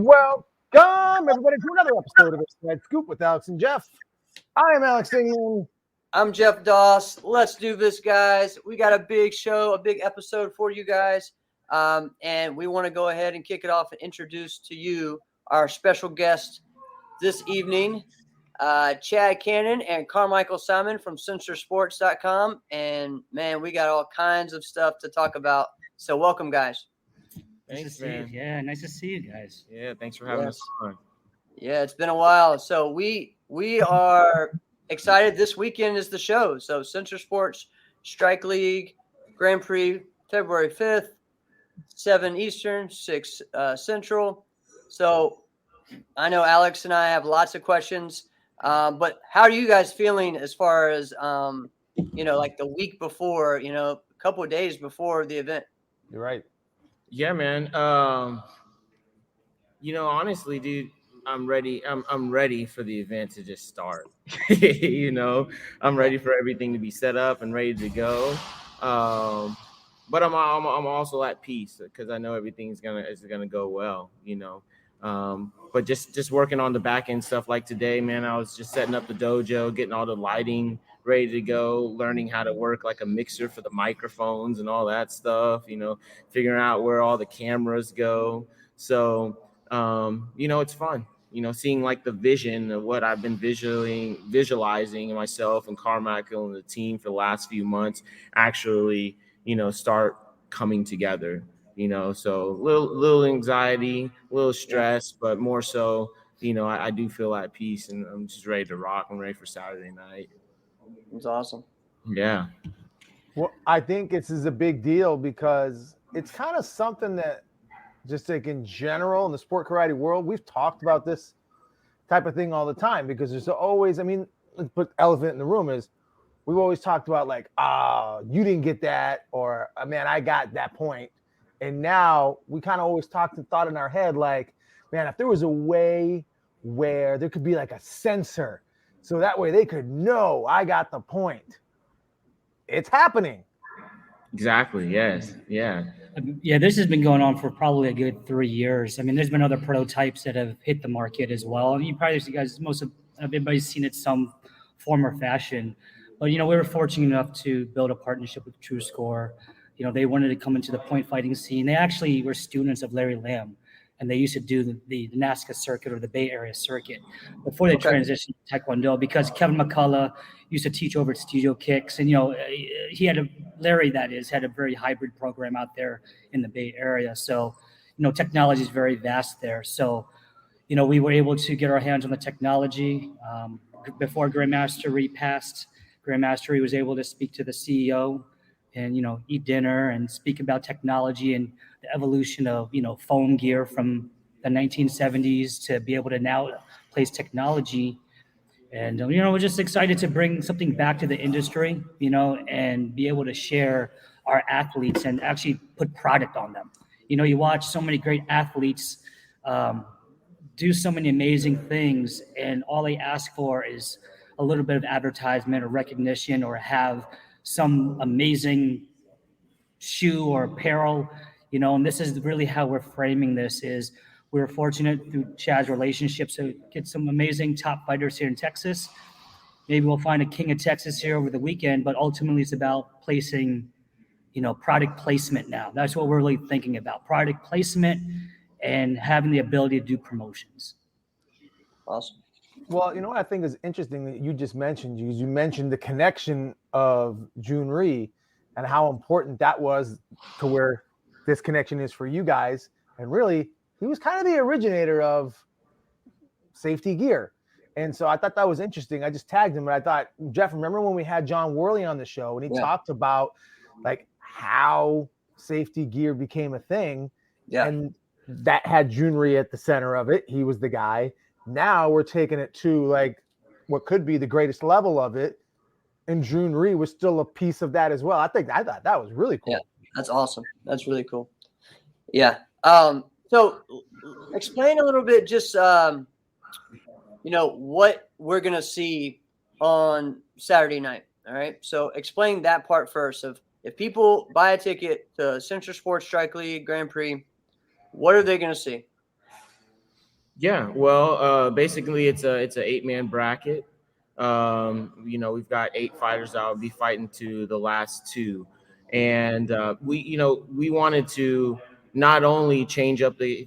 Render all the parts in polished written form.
Welcome, everybody, to another episode of Inside Scoop with Alex and Jeff. I am Alex England. I'm Jeff Doss. Let's do this, guys. We got a big show, a big episode for you guys. And we want to go ahead and kick it off and introduce to you our special guest this evening, Chad Canon and Carmichael Simon from SensorSports.com. And, man, we got all kinds of stuff to talk about. So welcome, guys. Thanks, man. Yeah, nice to see you guys. Yeah, thanks for having us on. Yeah, it's been a while. So we are excited. This weekend is the show. So SensorSports Strike League Grand Prix, February 5th, 7 Eastern, 6 Central. So I know Alex and I have lots of questions, but how are you guys feeling as far as, like the week before, a couple of days before the event? You're right. Yeah, man. Honestly, dude, I'm ready. I'm ready for the event to just start. I'm ready for everything to be set up and ready to go. But I'm also at peace because I know everything's gonna go well. But just working on the back end stuff like today, man. I was just setting up the dojo, getting all the lighting ready to go, learning how to work like a mixer for the microphones and all that stuff, figuring out where all the cameras go. So, it's fun, seeing like the vision of what I've been visualizing myself and Carmichael and the team for the last few months actually, start coming together, so little anxiety, little stress, but more so, I do feel at peace and I'm just ready to rock. I'm ready for Saturday night. It's awesome. Yeah. Well, I think this is a big deal because it's kind of something that just like in general in the sport karate world, we've talked about this type of thing all the time because there's always, let's put elephant in the room is we've always talked about like, you didn't get that, or man, I got that point. And now we kind of always thought in our head, like, man, if there was a way where there could be like a sensor so that way they could know I got the point. It's happening. Exactly. Yes. Yeah. Yeah, this has been going on for probably a good 3 years. There's been other prototypes that have hit the market as well. And you guys, most of everybody's seen it some form or fashion. But, we were fortunate enough to build a partnership with True Score. They wanted to come into the point fighting scene. They actually were students of Larry Lamb, and they used to do the NASCA circuit or the Bay Area circuit before they transitioned to Taekwondo, because Kevin McCullough used to teach over at Studio Kicks. And, Larry had a very hybrid program out there in the Bay Area. So, technology is very vast there. So, we were able to get our hands on the technology. Before Grandmastery passed, Grandmastery was able to speak to the CEO and, eat dinner and speak about technology and the evolution of, foam gear from the 1970s to be able to now place technology. And, we're just excited to bring something back to the industry, and be able to share our athletes and actually put product on them. You watch so many great athletes do so many amazing things, and all they ask for is a little bit of advertisement or recognition or have some amazing shoe or apparel, and this is really how we're framing this. Is we're fortunate through Chad's relationships to get some amazing top fighters here in Texas. Maybe we'll find a king of Texas here over the weekend, but ultimately it's about placing, product placement now. That's what we're really thinking about, product placement and having the ability to do promotions. Awesome. Well, what I think is interesting that you just mentioned, you mentioned the connection of Jun Rhee and how important that was to where this connection is for you guys. And really, he was kind of the originator of safety gear. And so I thought that was interesting. I just tagged him, but I thought, Jeff, remember when we had John Worley on the show and he talked about like how safety gear became a thing. Yeah. And that had Jun Rhee at the center of it. He was the guy. Now we're taking it to like what could be the greatest level of it. And Jun Rhee was still a piece of that as well. I thought that was really cool. Yeah, that's awesome. That's really cool. Yeah. So explain a little bit just, what we're going to see on Saturday night. All right. So explain that part first of if people buy a ticket to SensorSports Strike League Grand Prix, what are they going to see? Yeah, well, basically it's a 8-man bracket. We've got 8 fighters that will be fighting to the last 2, and we wanted to not only change up the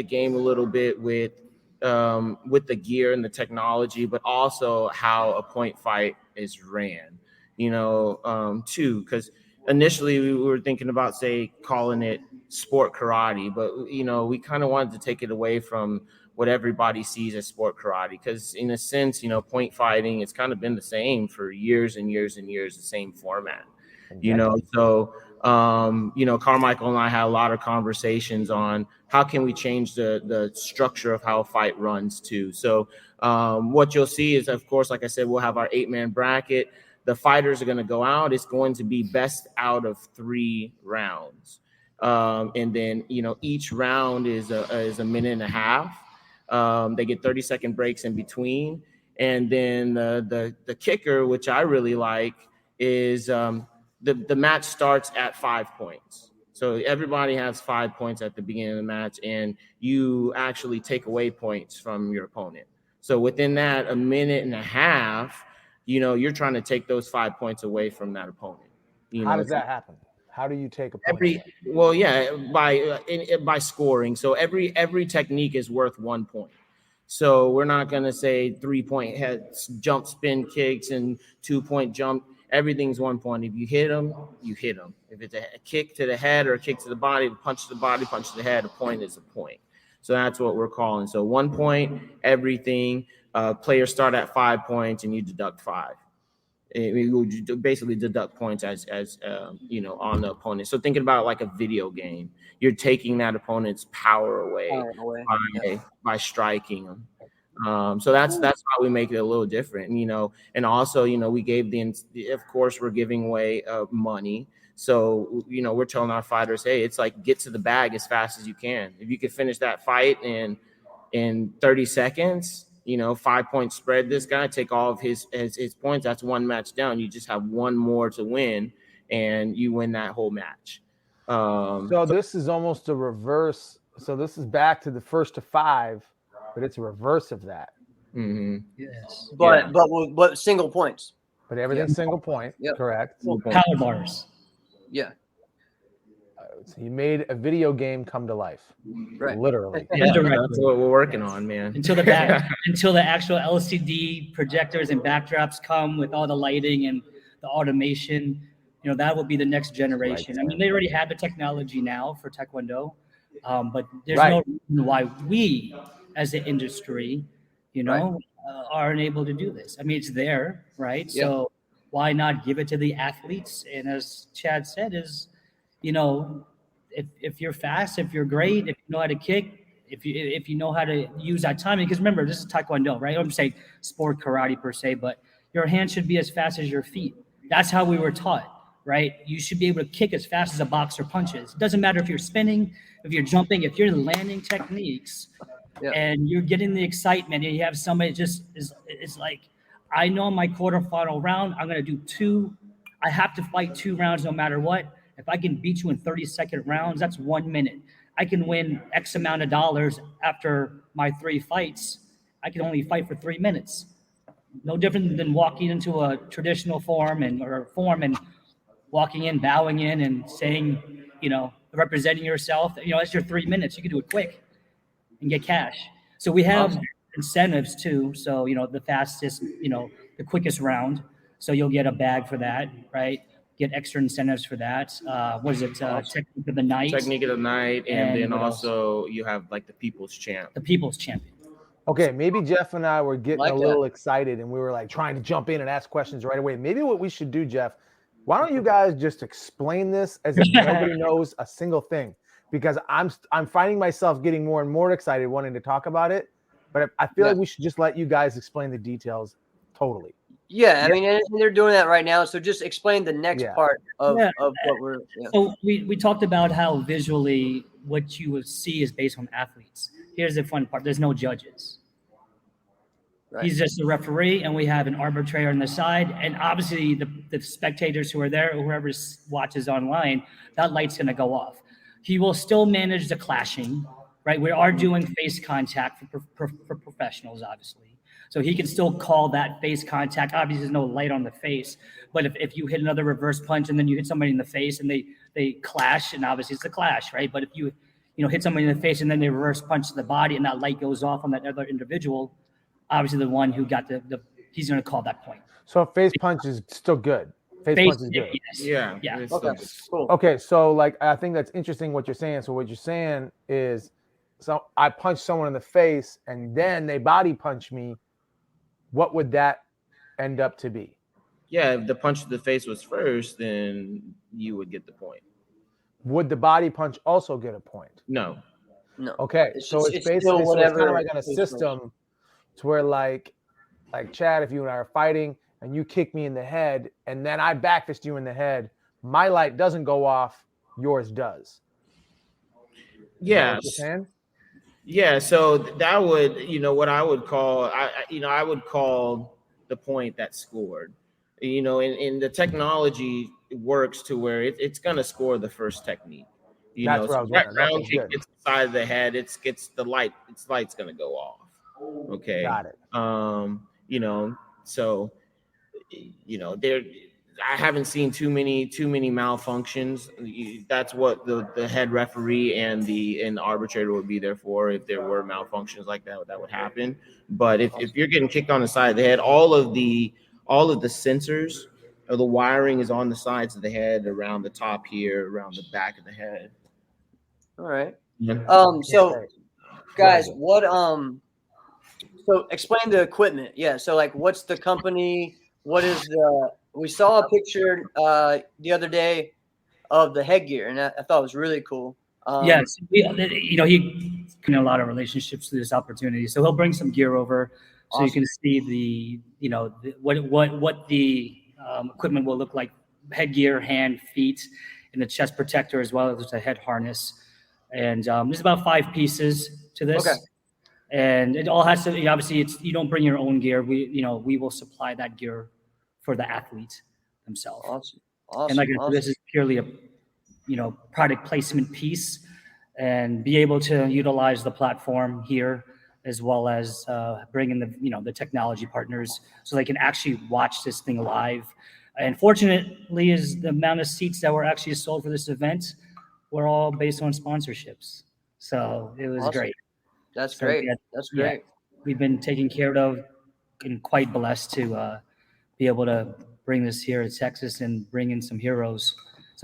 game a little bit with the gear and the technology, but also how a point fight is ran. Too, because initially we were thinking about, say, calling it sport karate, but we kind of wanted to take it away from what everybody sees as sport karate, because in a sense, point fighting, it's kind of been the same for years and years and years, the same format. So Carmichael and I had a lot of conversations on how can we change the structure of how a fight runs too. So what you'll see is, of course, like I said, we'll have our 8-man bracket. The fighters are going to go out. It's going to be best out of 3 rounds. And then, each round is a minute and a half. They get 30-second breaks in between. And then the kicker, which I really like, is the match starts at 5 points. So everybody has 5 points at the beginning of the match, and you actually take away points from your opponent. So within that, a minute and a half, you're trying to take those 5 points away from that opponent. How does that happen? How do you take a point? By scoring. So every technique is worth 1 point. So we're not going to say 3-point head jump spin kicks and 2-point jump. Everything's 1 point. If you hit them, you hit them. If it's a kick to the head or a kick to the body, punch to the body, punch to the head, a point is a point. So that's what we're calling. So 1 point, everything. Players start at 5 points and you deduct 5. You basically deduct points as on the opponent. So thinking about like a video game, you're taking that opponent's power away by striking them. So that's how we make it a little different, and also, we gave of course we're giving away money. So, we're telling our fighters, hey, it's like, get to the bag as fast as you can. If you can finish that fight in 30 seconds, 5-point spread this guy, take all of his points. That's 1 match down. You just have 1 more to win, and you win that whole match. So this is almost a reverse. So this is back to the 1st to 5, but it's a reverse of that. Mm-hmm. Yes. But single points. But everything's single point. Yep. Correct. Well, power bars. Yeah. So you made a video game come to life, Right. Literally. Yeah, that's what we're working on, man. Until the actual LCD projectors and backdrops come with all the lighting and the automation, that will be the next generation. I mean, they already have the technology now for Taekwondo, but there's no reason why we, as an industry, aren't able to do this. I mean, it's there, right? Yep. So why not give it to the athletes? And as Chad said, is if you're fast, if you're great, if you know how to kick, if you know how to use that timing, because remember, this is Taekwondo, right? I'm saying sport karate per se, but your hands should be as fast as your feet. That's how we were taught, right? You should be able to kick as fast as a boxer punches. It doesn't matter if you're spinning, if you're jumping, if you're landing techniques, and you're getting the excitement, and you have somebody just is like, I know in my quarterfinal round, I'm going to do 2. I have to fight 2 rounds no matter what. If I can beat you in 30-second rounds, that's 1 minute. I can win X amount of dollars after my 3 fights. I can only fight for 3 minutes. No different than walking into a traditional form and walking in, bowing in, and saying, representing yourself. That's your 3 minutes. You can do it quick and get cash. So we have incentives too. So, the fastest, the quickest round. So you'll get a bag for that, right? Get extra incentives for that. What is it? Technique of the night. Technique of the night, and then also you have like the People's Champ. The People's Champion. Okay, maybe Jeff and I were getting a little excited, and we were like trying to jump in and ask questions right away. Maybe what we should do, Jeff, why don't you guys just explain this as if nobody knows a single thing? Because I'm finding myself getting more and more excited wanting to talk about it, but I feel like we should just let you guys explain the details totally. Yeah, I mean, and they're doing that right now. So just explain the next part of what we're. Yeah. So we talked about how visually what you will see is based on athletes. Here's the fun part: there's no judges. Right. He's just a referee, and we have an arbitrator on the side, and obviously the spectators who are there, whoever watches online, that light's going to go off. He will still manage the clashing, right? We are doing face contact for professionals, obviously. So he can still call that face contact. Obviously, there's no light on the face, but if you hit another reverse punch and then you hit somebody in the face and they clash, and obviously it's a clash, right? But if you hit somebody in the face and then they reverse punch to the body and that light goes off on that other individual, obviously the one who got he's going to call that point. So face punch is still good. Face punch is good. Yes. Yeah. Okay. Cool. Okay, so like I think that's interesting what you're saying. So what you're saying is, so I punch someone in the face and then they body punch me. What would that end up to be? Yeah, if the punch to the face was first, then you would get the point. Would the body punch also get a point? No. Okay, It's so just- it's it's basically still so it's kind of whatever like on a system to where like Chad, if you and I are fighting and you kick me in the head and then I backfist you in the head, my light doesn't go off, yours does. Yeah. Yeah, so that would, what I would call, I would call the point that scored. In the technology works to where it's going to score the first technique. That's where I was that going. round Okay, kick good. gets the side of the head, its light's going to go off. Okay. Got it. So there. I haven't seen too many malfunctions. That's what the head referee and the arbitrator would be there for. If there were malfunctions like that would happen. But if you're getting kicked on the side of the head, all of the sensors or the wiring is on the sides of the head, around the top here, around the back of the head. All right. Yeah. So guys, so explain the equipment. Yeah. So like, what's the company? What is we saw a picture the other day of the headgear, and I thought it was really cool. Yes, he a lot of relationships to this opportunity, so he'll bring some gear over, so you can see what the equipment will look like: headgear, hand, feet, and the chest protector, as well as a head harness. And there's about 5 pieces to this. Okay. And it all has to, obviously, you don't bring your own gear. We will supply that gear for the athlete themselves. Awesome. And like this is purely a, product placement piece, and be able to utilize the platform here, as well as bring in the technology partners so they can actually watch this thing live. And fortunately, is the amount of seats that were actually sold for this event were all based on sponsorships. So it was great. That's great. That's great. Yeah, we've been taken care of and quite blessed to be able to bring this here to Texas and bring in some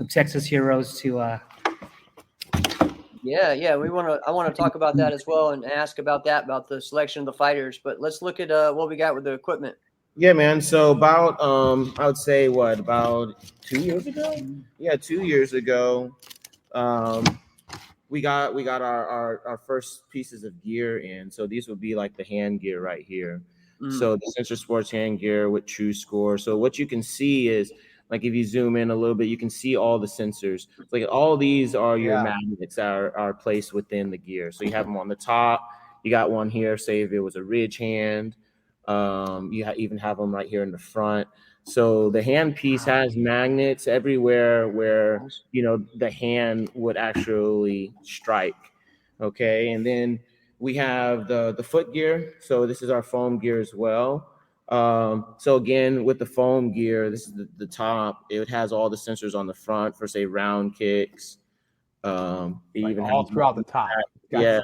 Texas heroes to. Yeah. I want to talk about that as well and ask about the selection of the fighters. But let's look at what we got with the equipment. Yeah, man. So about I would say about 2 years ago. Yeah, 2 years ago. We got our first pieces of gear in. So these would be like the hand gear right here. So the SensorSports hand gear with True Score. So what you can see is, like, if you zoom in a little bit, you can see all the sensors. Like, all these are your magnets that are placed within the gear. So you have them on the top. You got one here, say if it was a ridge hand. You even have them right here in the front. So the hand piece has magnets everywhere where, the hand would actually strike. Okay. And then we have the foot gear. So this is our foam gear as well. So again, with the foam gear, this is the top. It has all the sensors on the front for, say, round kicks. Even all throughout the top. Yeah.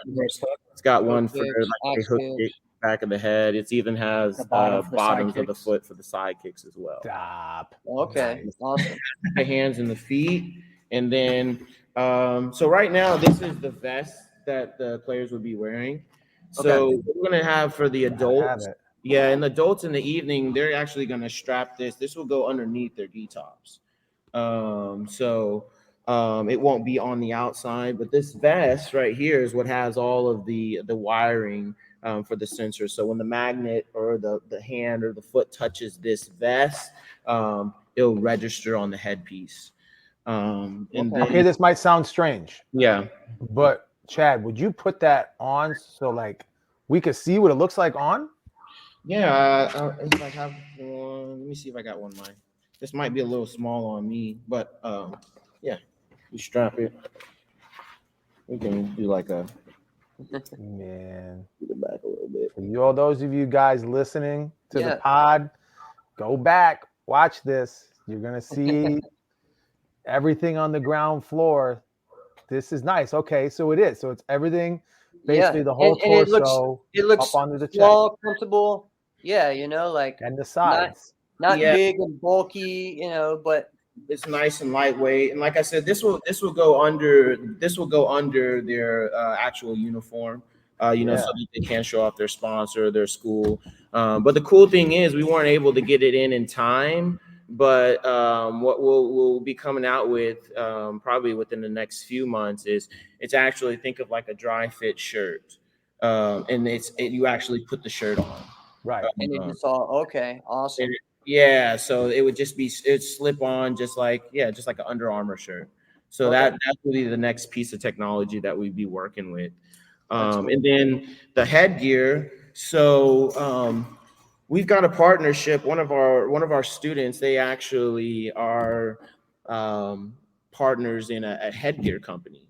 It's got one for like a hook kick, back of the head. It even has bottoms of the foot for the side kicks as well. Stop. Okay. Awesome. The hands and the feet. And then, so right now, this is the vest that the players would be wearing. So we're going to have for the adults. Yeah, and the adults in the evening, they're actually going to strap this. This will go underneath their gi tops. So it won't be on the outside. But this vest right here is what has all of the wiring for the sensor. So when the magnet or the hand or the foot touches this vest, it'll register on the headpiece. Okay, this might sound strange. Yeah. But Chad, would you put that on so like we could see what it looks like on? Yeah, if I have one, let me see if I got one of mine. This might be a little small on me, but yeah, you strap it. We can do like a Man, Get it back a little bit. for you, all those of you guys listening to the pod, go back, watch this. You're gonna see everything on the ground floor. This is nice. Okay, so it is. So it's everything, basically the whole torso. It looks up onto the small, chest. comfortable. Yeah, like And the sides. not big and bulky, but it's nice and lightweight. And like I said, this will go under their actual uniform. So that they can show off their sponsor, their school. But the cool thing is we weren't able to get it in time. But what we'll be coming out with probably within the next few months is it's actually, think of like a dry fit shirt, and you actually put the shirt on, right? And it's all okay, awesome. So it would just it'd slip on just like an Under Armour shirt. So that would be the next piece of technology that we'd be working with. Cool. And then the headgear. So we've got a partnership. One of our students, they actually are partners in a headgear company,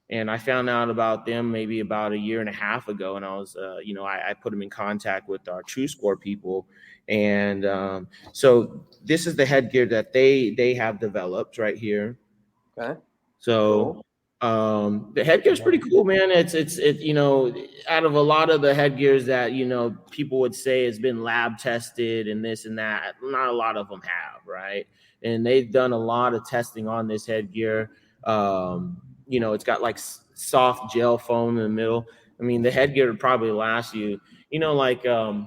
and I found out about them maybe about a year and a half ago. And I was, I put them in contact with our TrueScore people, and so this is the headgear that they have developed right here. Okay. So. Cool. The headgear is pretty cool, man. It's out of a lot of the headgears that people would say has been lab tested and this and that, not a lot of them have, right? And they've done a lot of testing on this headgear. It's got like soft gel foam in the middle. I mean, the headgear would probably last you, like the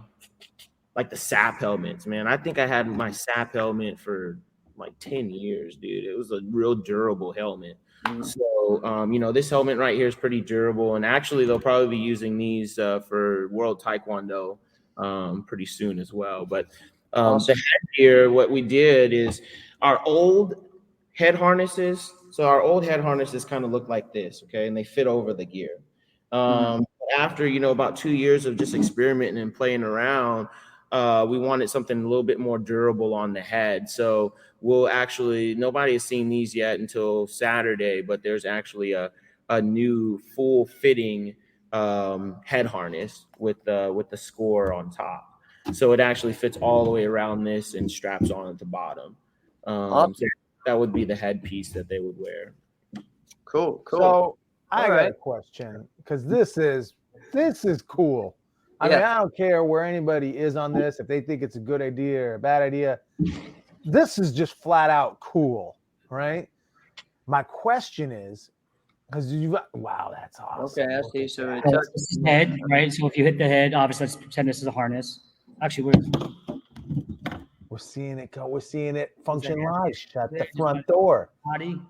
SAP helmets, man. I think I had my SAP helmet for like 10 years, dude. It was a real durable helmet. So, this helmet right here is pretty durable, and actually they'll probably be using these for World Taekwondo pretty soon as well. But awesome. The headgear, what we did is our old head harnesses. So our old head harnesses kind of look like this, okay, and they fit over the gear. After about 2 years of just experimenting and playing around, we wanted something a little bit more durable on the head. So we'll actually, nobody has seen these yet until Saturday, but there's actually a new full fitting head harness with the score on top. So it actually fits all the way around this and straps on at the bottom. So that would be the headpiece that they would wear. Cool. So I got a question, because this is cool. I mean, I don't care where anybody is on this, if they think it's a good idea or a bad idea. This is just flat out cool, right? My question is, because that's awesome. Okay, I see. So it's head, right? So if you hit the head, obviously let's pretend this is a harness. Actually, we're seeing it go. We're seeing it function live. Shut the front door. Body.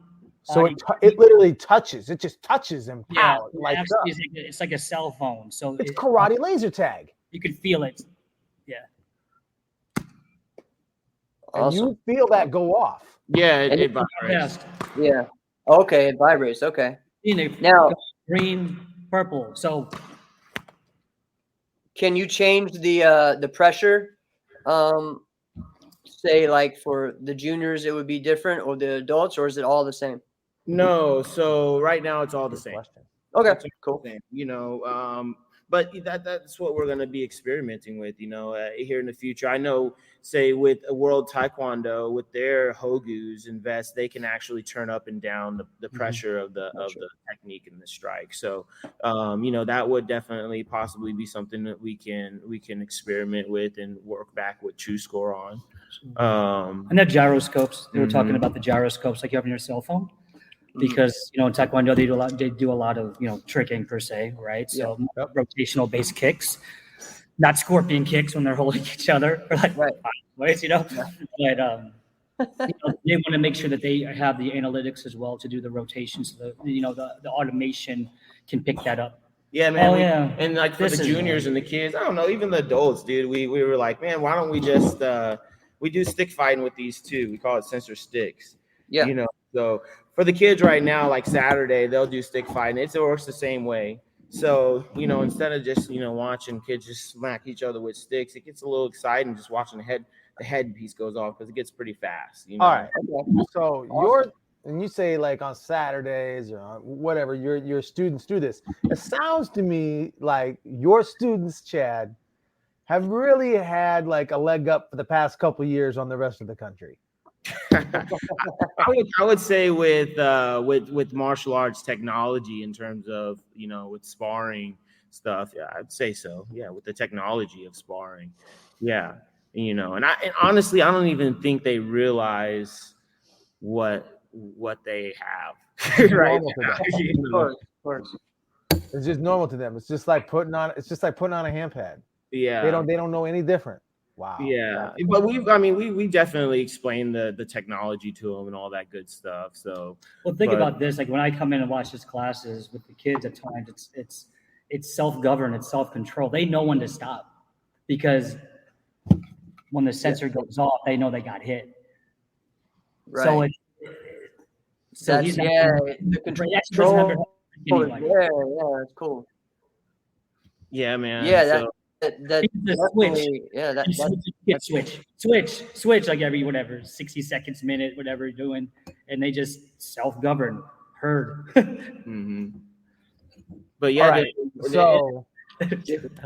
So it literally touches. It just touches and pow, lights up. It's like a cell phone. So it's karate laser tag. You can feel it. Yeah. And you feel that go off. Yeah, it vibrates. Yeah. Okay, it vibrates. Okay. Now green, purple. So can you change the pressure? Say like for the juniors it would be different, or the adults, or is it all the same? No, so right now it's all the same. Okay, cool. But that's what we're going to be experimenting with, here in the future. I know, say, with a World Taekwondo, with their Hogus and vests, they can actually turn up and down the pressure of the technique and the strike. So, that would definitely possibly be something that we can experiment with and work back with TrueScore on. And the gyroscopes, they were talking about the gyroscopes like you have on your cell phone. Because in Taekwondo they do a lot of tricking per se, right? So rotational based kicks, not scorpion kicks when they're holding each other for like 5 ways, But they want to make sure that they have the analytics as well to do the rotations, so the automation can pick that up. Yeah, man. And like for the juniors and the kids, I don't know, even the adults, dude. We were like, man, why don't we just we do stick fighting with these too? We call it sensor sticks. Yeah. So for the kids right now, like Saturday, they'll do stick fighting. It works the same way. So, instead of just, watching kids just smack each other with sticks, it gets a little exciting just watching the headpiece goes off, because it gets pretty fast. All right. So and you say like on Saturdays or on whatever, your students do this. It sounds to me like your students, Chad, have really had like a leg up for the past couple years on the rest of the country. I would say with martial arts technology in terms of, you know, with sparring stuff, yeah, I'd say so. Yeah, with the technology of sparring, yeah, you know, and honestly, I don't even think they realize what they have right now. You know? Of course. It's just normal to them. It's just like putting on a hand pad. Yeah, they don't know any different. Wow. Yeah, but we definitely explain the technology to them and all that good stuff. So, well, think about this. Like when I come in and watch his classes with the kids, at times it's self-governed, it's self-control. They know when to stop because when the sensor goes off, they know they got hit. Right. So he's not the control. Yeah, that's cool. Yeah, man. Yeah, that's switch like every 60 seconds, minute, whatever you're doing, and they just self-govern herd. Mm-hmm. But yeah, right. So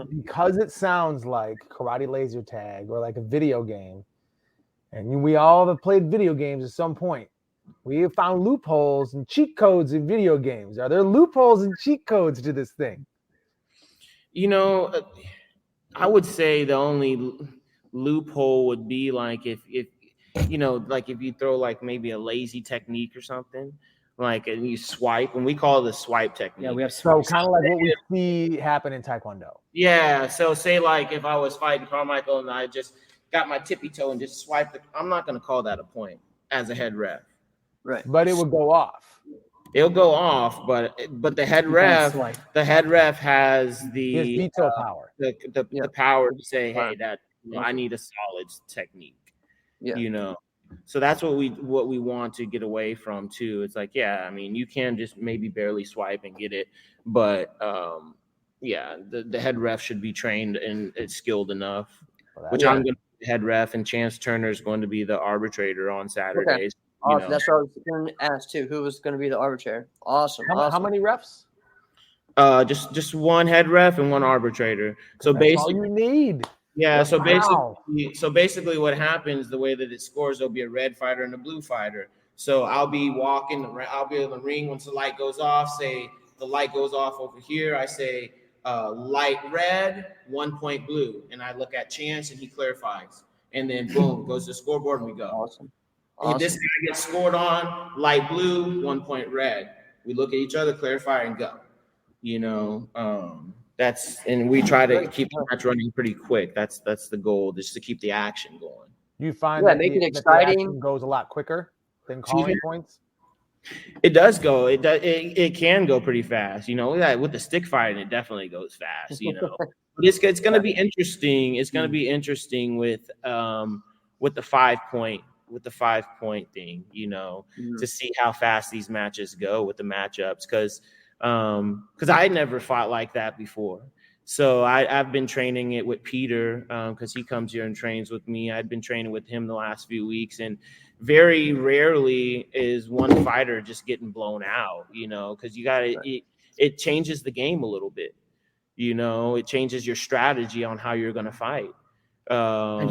because it sounds like karate laser tag or like a video game, and we all have played video games at some point, we have found loopholes and cheat codes in video games. Are there loopholes and cheat codes to this thing? You know, I would say the only loophole would be like if you know, like if you throw like maybe a lazy technique or something, like, and you swipe, and we call it the swipe technique. Yeah, we have so kind of like what we see happen in Taekwondo. Yeah, so say like if I was fighting Carmichael and I just got my tippy toe and just swiped it, I'm not going to call that a point as a head ref. Right. But it would go off. It'll go off, but the head ref has the veto power, the power to say, hey, that I need a solid technique. Yeah. You know, so that's what we want to get away from too. It's like, yeah, I mean, you can just maybe barely swipe and get it, but yeah, the head ref should be trained and skilled enough. Which I'm going to be the head ref, and Chance Turner is going to be the arbitrator on Saturdays. Okay. Awesome. That's what I was going to ask too. Who was going to be the arbitrator? Awesome. How many refs? Just one head ref and one arbitrator. So that's basically, all you need. Yeah. So basically, what happens, the way that it scores, there'll be a red fighter and a blue fighter. So I'll be in the ring once the light goes off. Say the light goes off over here. I say light red, 1 point blue, and I look at Chance and he clarifies, and then boom goes to the scoreboard and we go. Awesome. If this guy gets scored on, light blue, 1 point red. We look at each other, clarify, and go. You know, and we try to keep the match running pretty quick. That's the goal, just to keep the action going. You find that make it exciting. The action goes a lot quicker than calling points. It does go. It can go pretty fast. You know, with the stick fighting, it definitely goes fast. You know, but it's going to be interesting. It's going to be interesting with the 5 point. With the 5 point thing, you know, to see how fast these matches go with the matchups, because I never fought like that before. So I've been training it with Peter because he comes here and trains with me. I've been training with him the last few weeks, and very rarely is one fighter just getting blown out, you know, because you got it changes the game a little bit, you know, it changes your strategy on how you're going to fight. And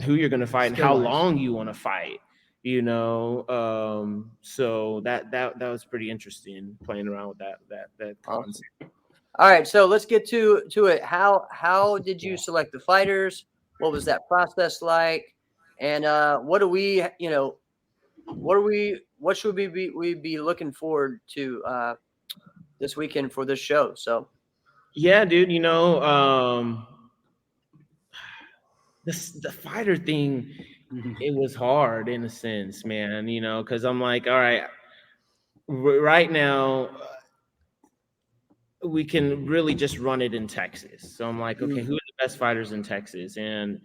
who you're going to fight and how long you want to fight, you know. So that was pretty interesting playing around with that concept. All right, so let's get to it. How did you select the fighters? What was that process like? And what should we be looking forward to this weekend for this show? So yeah, dude, you know, the fighter thing, it was hard in a sense, man, you know, because I'm like, all right, right now we can really just run it in Texas. So I'm like, okay, who are the best fighters in Texas? And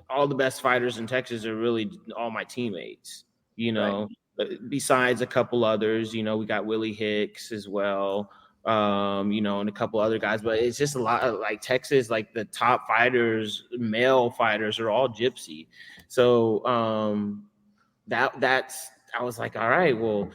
all the best fighters in Texas are really all my teammates, you know, besides a couple others. You know, we got Willie Hicks as well. You know, and a couple other guys, but it's just a lot of like Texas, like the top fighters, male fighters are all gypsy. So that's I was like, all right, well,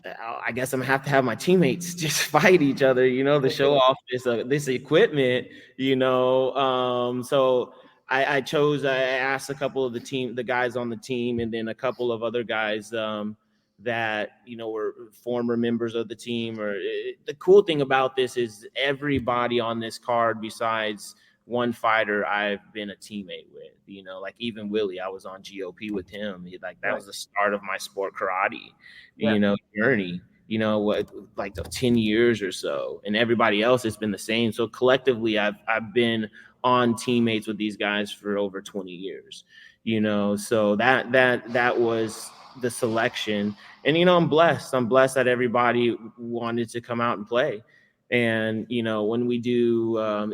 I guess I'm gonna have to have my teammates just fight each other, to show off this equipment, So I asked a couple of the guys on the team, and then a couple of other guys that were former members of the team. The cool thing about this is everybody on this card, besides one fighter, I've been a teammate with. Like even Willie, I was on GOP with him. That was the start of my sport karate, journey. Like 10 years or so, and everybody else has been the same. So collectively, I've been on teammates with these guys for over 20 years. So that was the selection, and I'm blessed. I'm blessed that everybody wanted to come out and play. And when we do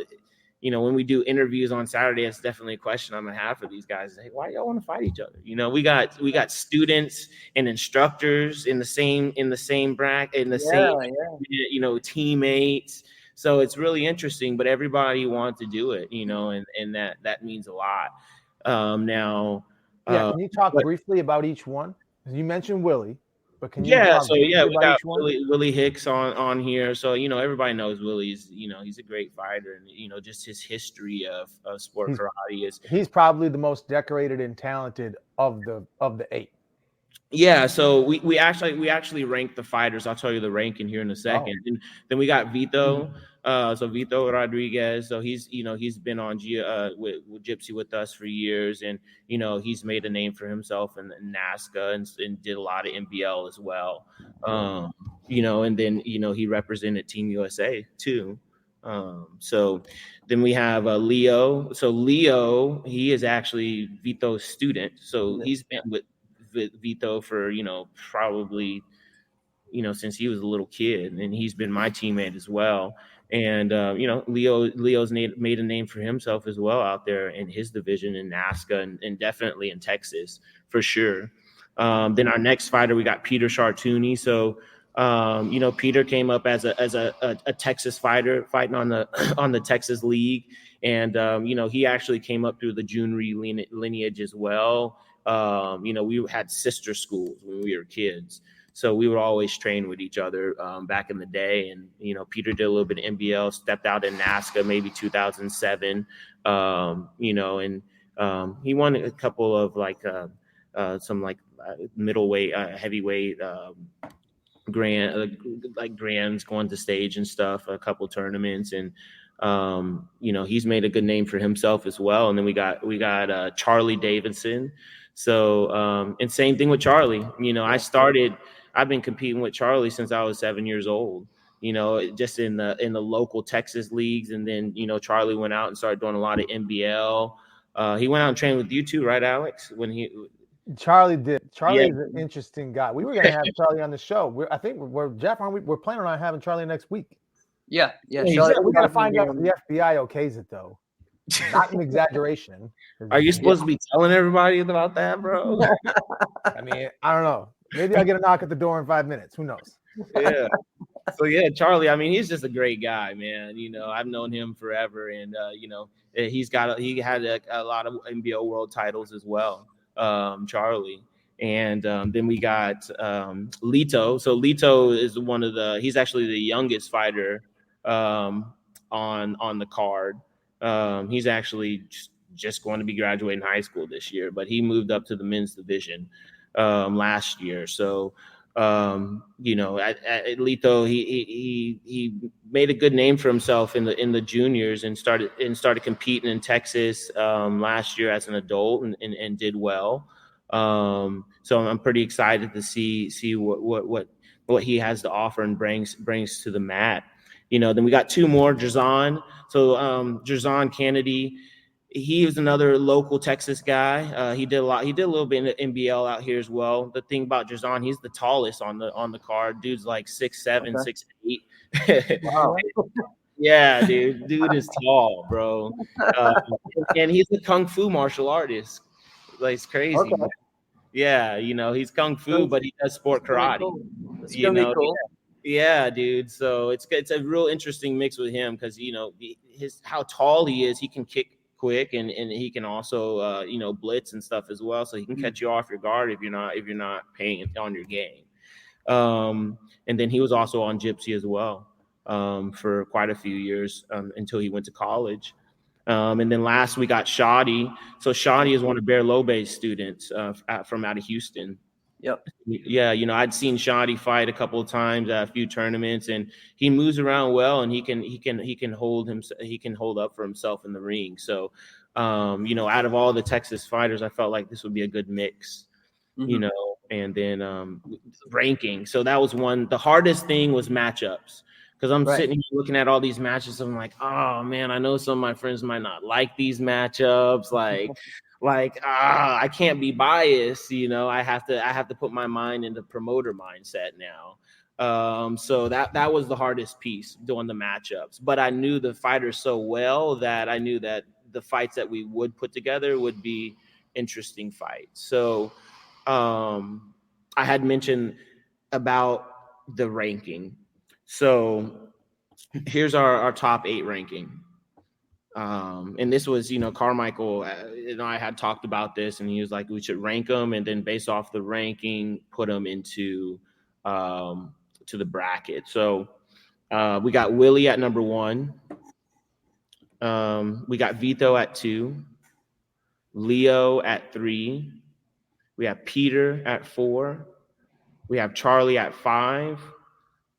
when we do interviews on Saturday, it's definitely a question I'm gonna have for these guys. Hey, why y'all want to fight each other? We got students and instructors in the same bracket, in the same teammates. So it's really interesting, but everybody wants to do it, and that means a lot. Now, can you talk briefly about each one? You mentioned Willie. But can you we got Willie Hicks on here. So, everybody knows Willie's, he's a great fighter, and, just his history of sport karate is. He's probably the most decorated and talented of the 8. Yeah, so we actually ranked the fighters. I'll tell you the ranking here in a second. Oh. And then we got Vito. So Vito Rodriguez. So he's been on with Gypsy with us for years, and he's made a name for himself in NASCA and did a lot of NBL as well. And then he represented Team USA too. So then we have Leo. So Leo, he is actually Vito's student. So he's been with Vito for probably since he was a little kid, and he's been my teammate as well. And Leo's made a name for himself as well out there in his division in NASCA and definitely in Texas for sure. Then our next fighter, we got Peter Chartoony. So Peter came up as a Texas fighter fighting on the Texas League, and he actually came up through the Junri lineage as well. We had sister schools when we were kids, so we would always train with each other back in the day. And Peter did a little bit of NBL, stepped out in NASCA maybe 2007. And he won a couple of some middleweight, heavyweight grands going to stage and stuff, a couple tournaments, and he's made a good name for himself as well. And then we got Charlie Davidson. So and same thing with Charlie. I've been competing with Charlie since I was 7 years old. Just in the local Texas leagues, and then Charlie went out and started doing a lot of NBL. He went out and trained with you too, right, Alex? Charlie did. Charlie is an interesting guy. We were going to have Charlie on the show. Jeff, we're planning on having Charlie next week. Yeah. Charlie, we got to find out if the FBI okays it though. Not an exaggeration. Are you supposed to be telling everybody about that, bro? I mean, I don't know. Maybe I'll get a knock at the door in 5 minutes. Who knows? Yeah. So Charlie, I mean, he's just a great guy, man. I've known him forever, and he had a lot of NBO world titles as well. Charlie. And then we got Lito. So Lito is he's actually the youngest fighter on the card. He's actually just going to be graduating high school this year, but he moved up to the men's division last year. So at Lito, he made a good name for himself in the juniors and started competing in Texas last year as an adult and did well. So I'm pretty excited to see what he has to offer and brings to the mat. Then we got 2 more, Jerzon. So Jerzon Kennedy, he was another local Texas guy. He did a little bit in NBL out here as well. The thing about Jerzon, he's the tallest on the card. Dude's like 6'7", 6'8". Wow. Yeah, dude is tall, bro. And he's a kung fu martial artist. Like, it's crazy. Okay. Yeah, he's kung fu, but he does sport karate. Cool. It's gonna be cool. Yeah, dude. So it's a real interesting mix with him because how tall he is. He can kick quick, and he can also blitz and stuff as well, so he can catch you off your guard if you're not paying on your game. And then he was also on Gypsy as well for quite a few years until he went to college. And then last we got Shoddy. So Shoddy is one of Bear Lobe's students from out of Houston. Yep. Yeah, I'd seen Shoddy fight a couple of times at a few tournaments, and he moves around well, and he can hold up for himself in the ring. So, out of all the Texas fighters, I felt like this would be a good mix, And then ranking. So that was one. The hardest thing was matchups, because I'm sitting here looking at all these matches. I'm like, oh man, I know some of my friends might not like these matchups. I can't be biased, I have to put my mind into promoter mindset now. So that was the hardest piece, doing the matchups. But I knew the fighters so well that I knew that the fights that we would put together would be interesting fights. So I had mentioned about the ranking. So here's our top 8 ranking. And this was, Carmichael, I had talked about this, and he was like, we should rank them, and then based off the ranking, put them into to the bracket. So we got Willie at number 1. We got Vito at 2, Leo at 3. We have Peter at 4. We have Charlie at 5,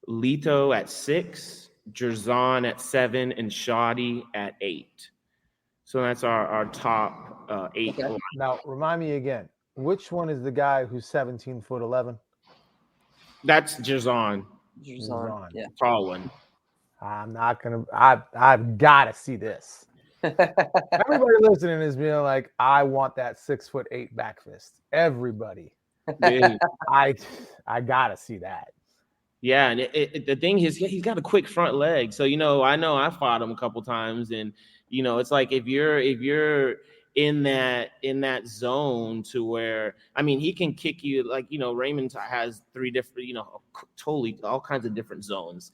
Lito at 6. Jerzon at 7, and Shoddy at 8. So that's our top 8. Okay. Now, remind me again, which one is the guy who's 17'11"? That's Jerzon. Jerzon, yeah. Tall one. I'm not gonna. I've got to see this. Everybody listening is being like, I want that 6'8" back fist. Everybody. Dude. I gotta see that. Yeah, and the thing is, he's got a quick front leg. So I know I fought him a couple times, and it's like if you're in that zone to where, he can kick you, like Raymond has 3 different, totally all kinds of different zones,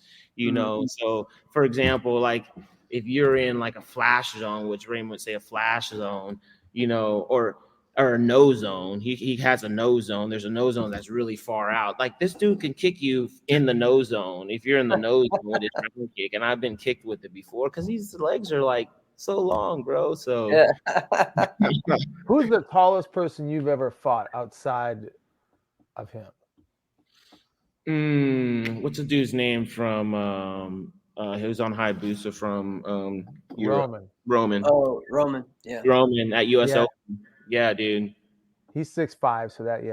So for example, like if you're in like a flash zone, which Raymond would say a flash zone, or a no zone. He has a no zone. There's a no zone that's really far out. Like this dude can kick you in the no zone. If you're in the no zone with his ground kick, and I've been kicked with it before because his legs are like so long, bro. So Who's the tallest person you've ever fought outside of him? What's the dude's name from he was on Hayabusa from Roman. Oh, Roman. Yeah. Roman at US Open. Yeah, dude. He's 6'5", so that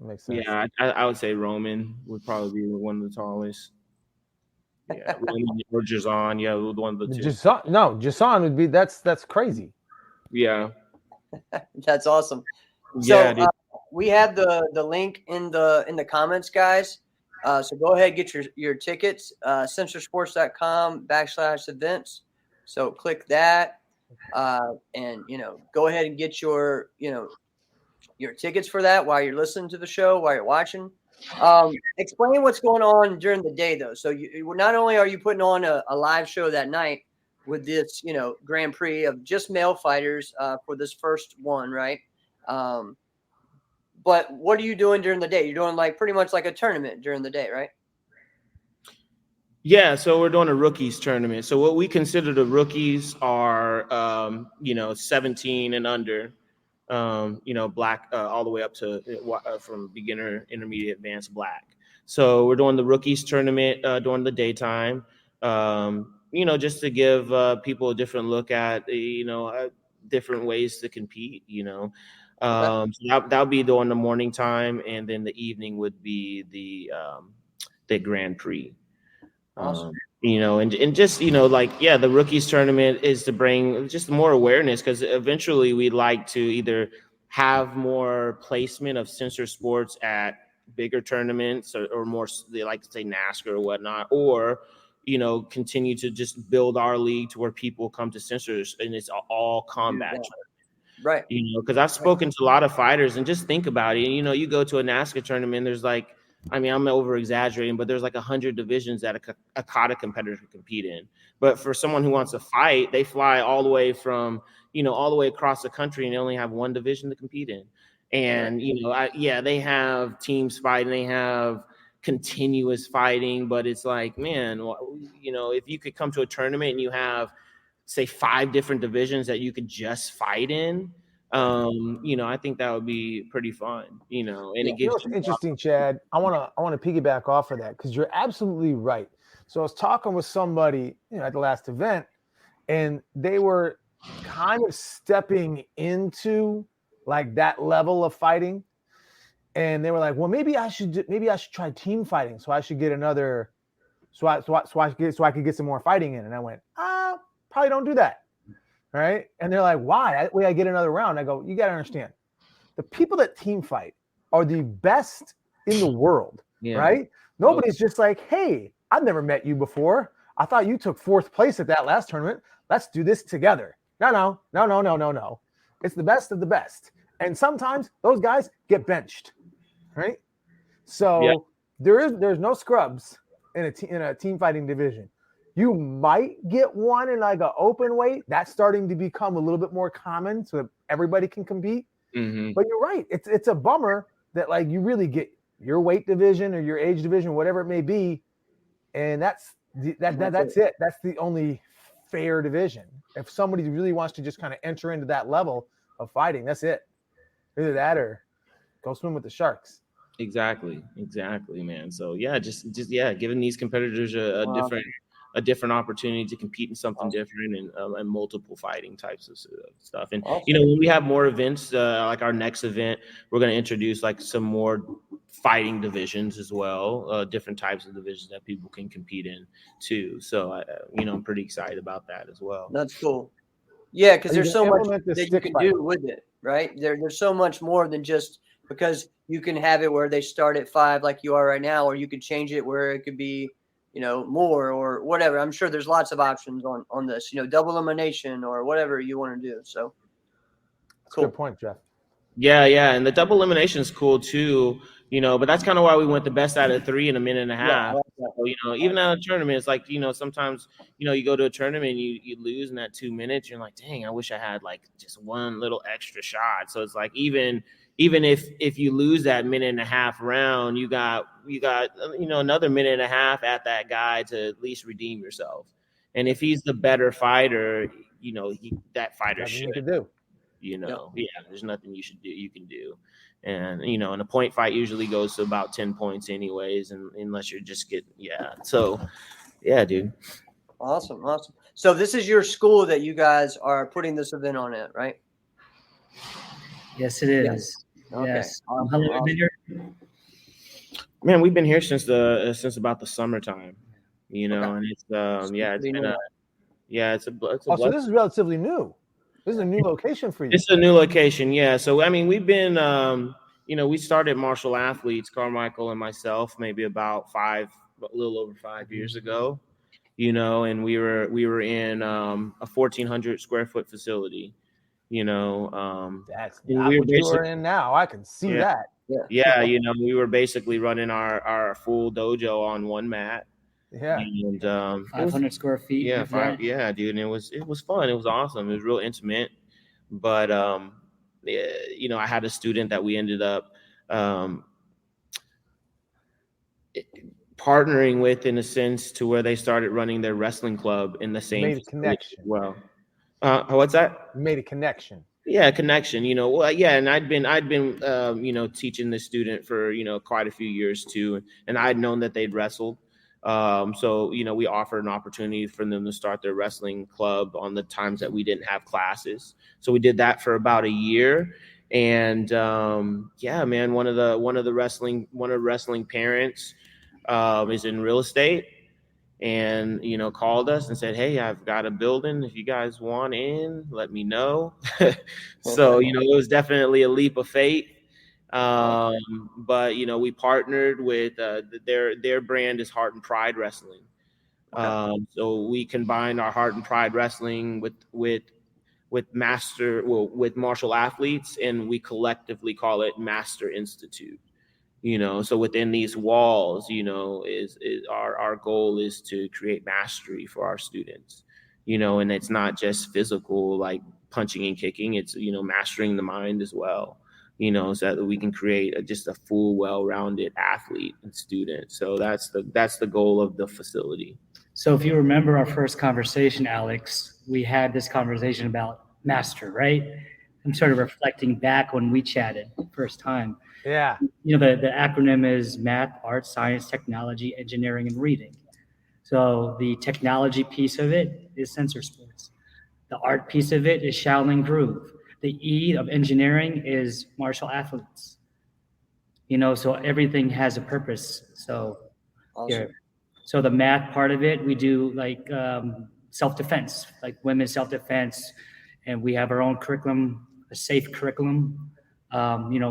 makes sense. Yeah, I would say Roman would probably be one of the tallest. Yeah, Roman or Jerzon. Yeah, one of the two. Jerzon would be that's crazy. Yeah, that's awesome. Yeah, so we have the link in the comments, guys. So go ahead, get your tickets. SensorSports.com/events. So click that. And go ahead and get your tickets for that while you're listening to the show, while you're watching. Explain what's going on during the day, though. So you not only are you putting on a live show that night with this Grand Prix of just male fighters for this first one, right? But what are you doing during the day? You're doing like pretty much like a tournament during the day, right? Yeah, so we're doing a rookies tournament. So what we consider the rookies are, 17 and under, black, all the way up to from beginner, intermediate, advanced black. So we're doing the rookies tournament during the daytime, just to give people a different look at, different ways to compete, So that'll be during the morning time, and then the evening would be the Grand Prix. Awesome. And just the rookies tournament is to bring just more awareness, because eventually we'd like to either have more placement of SensorSports at bigger tournaments or more, they like to say NASCAR or whatnot, or continue to just build our league to where people come to Sensors and it's all combat. Right. Because I've spoken to a lot of fighters, and just think about it. You go to a NASCAR tournament, there's like I mean, I'm over exaggerating, but there's like 100 divisions that a kata competitor can compete in. But for someone who wants to fight, they fly all the way from, all the way across the country, and they only have one division to compete in. And, they have teams fighting, they have continuous fighting, but it's like, man, if you could come to a tournament and you have, say, 5 different divisions that you could just fight in, I think that would be pretty fun, and it gives what's interesting, Chad. I want to piggyback off of that because you're absolutely right. So I was talking with somebody, at the last event, and they were kind of stepping into like that level of fighting, and they were like, "Well, maybe I should try team fighting, so I should get another, so I could get some more fighting in." And I went, probably don't do that. Right. And they're like, why? That way I get another round. I go, you got to understand, the people that team fight are the best in the world. Yeah. Right. Nobody's just like, hey, I've never met you before. I thought you took 4th place at that last tournament. Let's do this together. No. It's the best of the best. And sometimes those guys get benched. Right. So there's no scrubs in a team fighting division. You might get one in like an open weight. That's starting to become a little bit more common so that everybody can compete. Mm-hmm. But you're right. It's a bummer that like you really get your weight division or your age division, whatever it may be. And that's it. That's the only fair division. If somebody really wants to just kind of enter into that level of fighting, that's it. Either that or go swim with the sharks. Exactly, man. So just giving these competitors a different opportunity to compete in something different and multiple fighting types of stuff. And, when we have more events, like our next event, we're going to introduce like some more fighting divisions as well, different types of divisions that people can compete in too. So, I'm pretty excited about that as well. That's cool. Yeah, because there's so much that you can do with it, right? There's so much more than just because you can have it where they start at 5 like you are right now, or you could change it where it could be more or whatever. I'm sure there's lots of options on this, double elimination or whatever you want to do. So cool. Good point, Jeff. Yeah. And the double elimination is cool too, but that's kind of why we went the best out of 3 in a minute and a half. Yeah, so, even at a tournament, it's like, sometimes, you go to a tournament, you lose in that 2 minutes. You're like, dang, I wish I had like just one little extra shot. So it's like, even if you lose that minute and a half round, you got another minute and a half at that guy to at least redeem yourself. And if he's the better fighter, that fighter should do. There's nothing you can do. And and a point fight usually goes to about 10 points anyways, and unless you're just so dude. Awesome. So this is your school that you guys are putting this event on at, right? Yes, it is. Yes. Okay. Yes. How long have you been here? Man, we've been here since about the summertime, and it's it's been it's a so this is relatively new. This is a new location for you. It's a new location, yeah. So I mean, we've been we started Martial Athletes, Carmichael and myself, maybe about a little over 5 years ago, and we were in a 1,400 square foot facility. That's not what you are in now. I can see that. Yeah, we were basically running our full dojo on one mat. Yeah, and 500 square feet. Yeah, dude, and it was fun. It was awesome. It was real intimate, but I had a student that we ended up partnering with in a sense to where they started running their wrestling club in the same connection. Well. What's that? You made a connection. Yeah, connection. And I'd been teaching this student for quite a few years too, and I'd known that they'd wrestled. So we offered an opportunity for them to start their wrestling club on the times that we didn't have classes. So we did that for about a year, and man, one of the wrestling parents is in real estate. And, called us and said, hey, I've got a building. If you guys want in, let me know. So, it was definitely a leap of faith. But, we partnered with their brand is Heart and Pride Wrestling. So we combined our Heart and Pride Wrestling with Martial Athletes, and we collectively call it Master Institute. So within these walls, is our goal is to create mastery for our students, and it's not just physical, like punching and kicking. It's, mastering the mind as well, so that we can create just a full, well-rounded athlete and student. So that's the goal of the facility. So if you remember our first conversation, Alex, we had this conversation about master, right? I'm sort of reflecting back when we chatted first time. Yeah. The acronym is math, art, science, technology, engineering, and reading. So the technology piece of it is SensorSports. The art piece of it is Shaolin Groove. The E of engineering is martial athletes. So everything has a purpose. So Awesome. yeah. So the math part of it, we do like self-defense, like women's self-defense, and we have our own curriculum, a safe curriculum,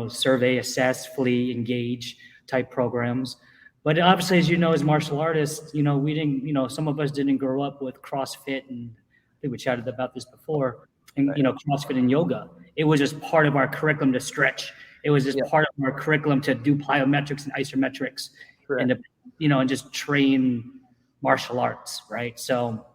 survey, assess, flee, engage type programs. But obviously, as you know, as martial artists, we didn't, some of us didn't grow up with CrossFit, and I think we chatted about this before, and, CrossFit and yoga. It was just part of our curriculum to stretch. It was just part of our curriculum to do plyometrics and isometrics. Correct. And to, and just train martial arts, right? So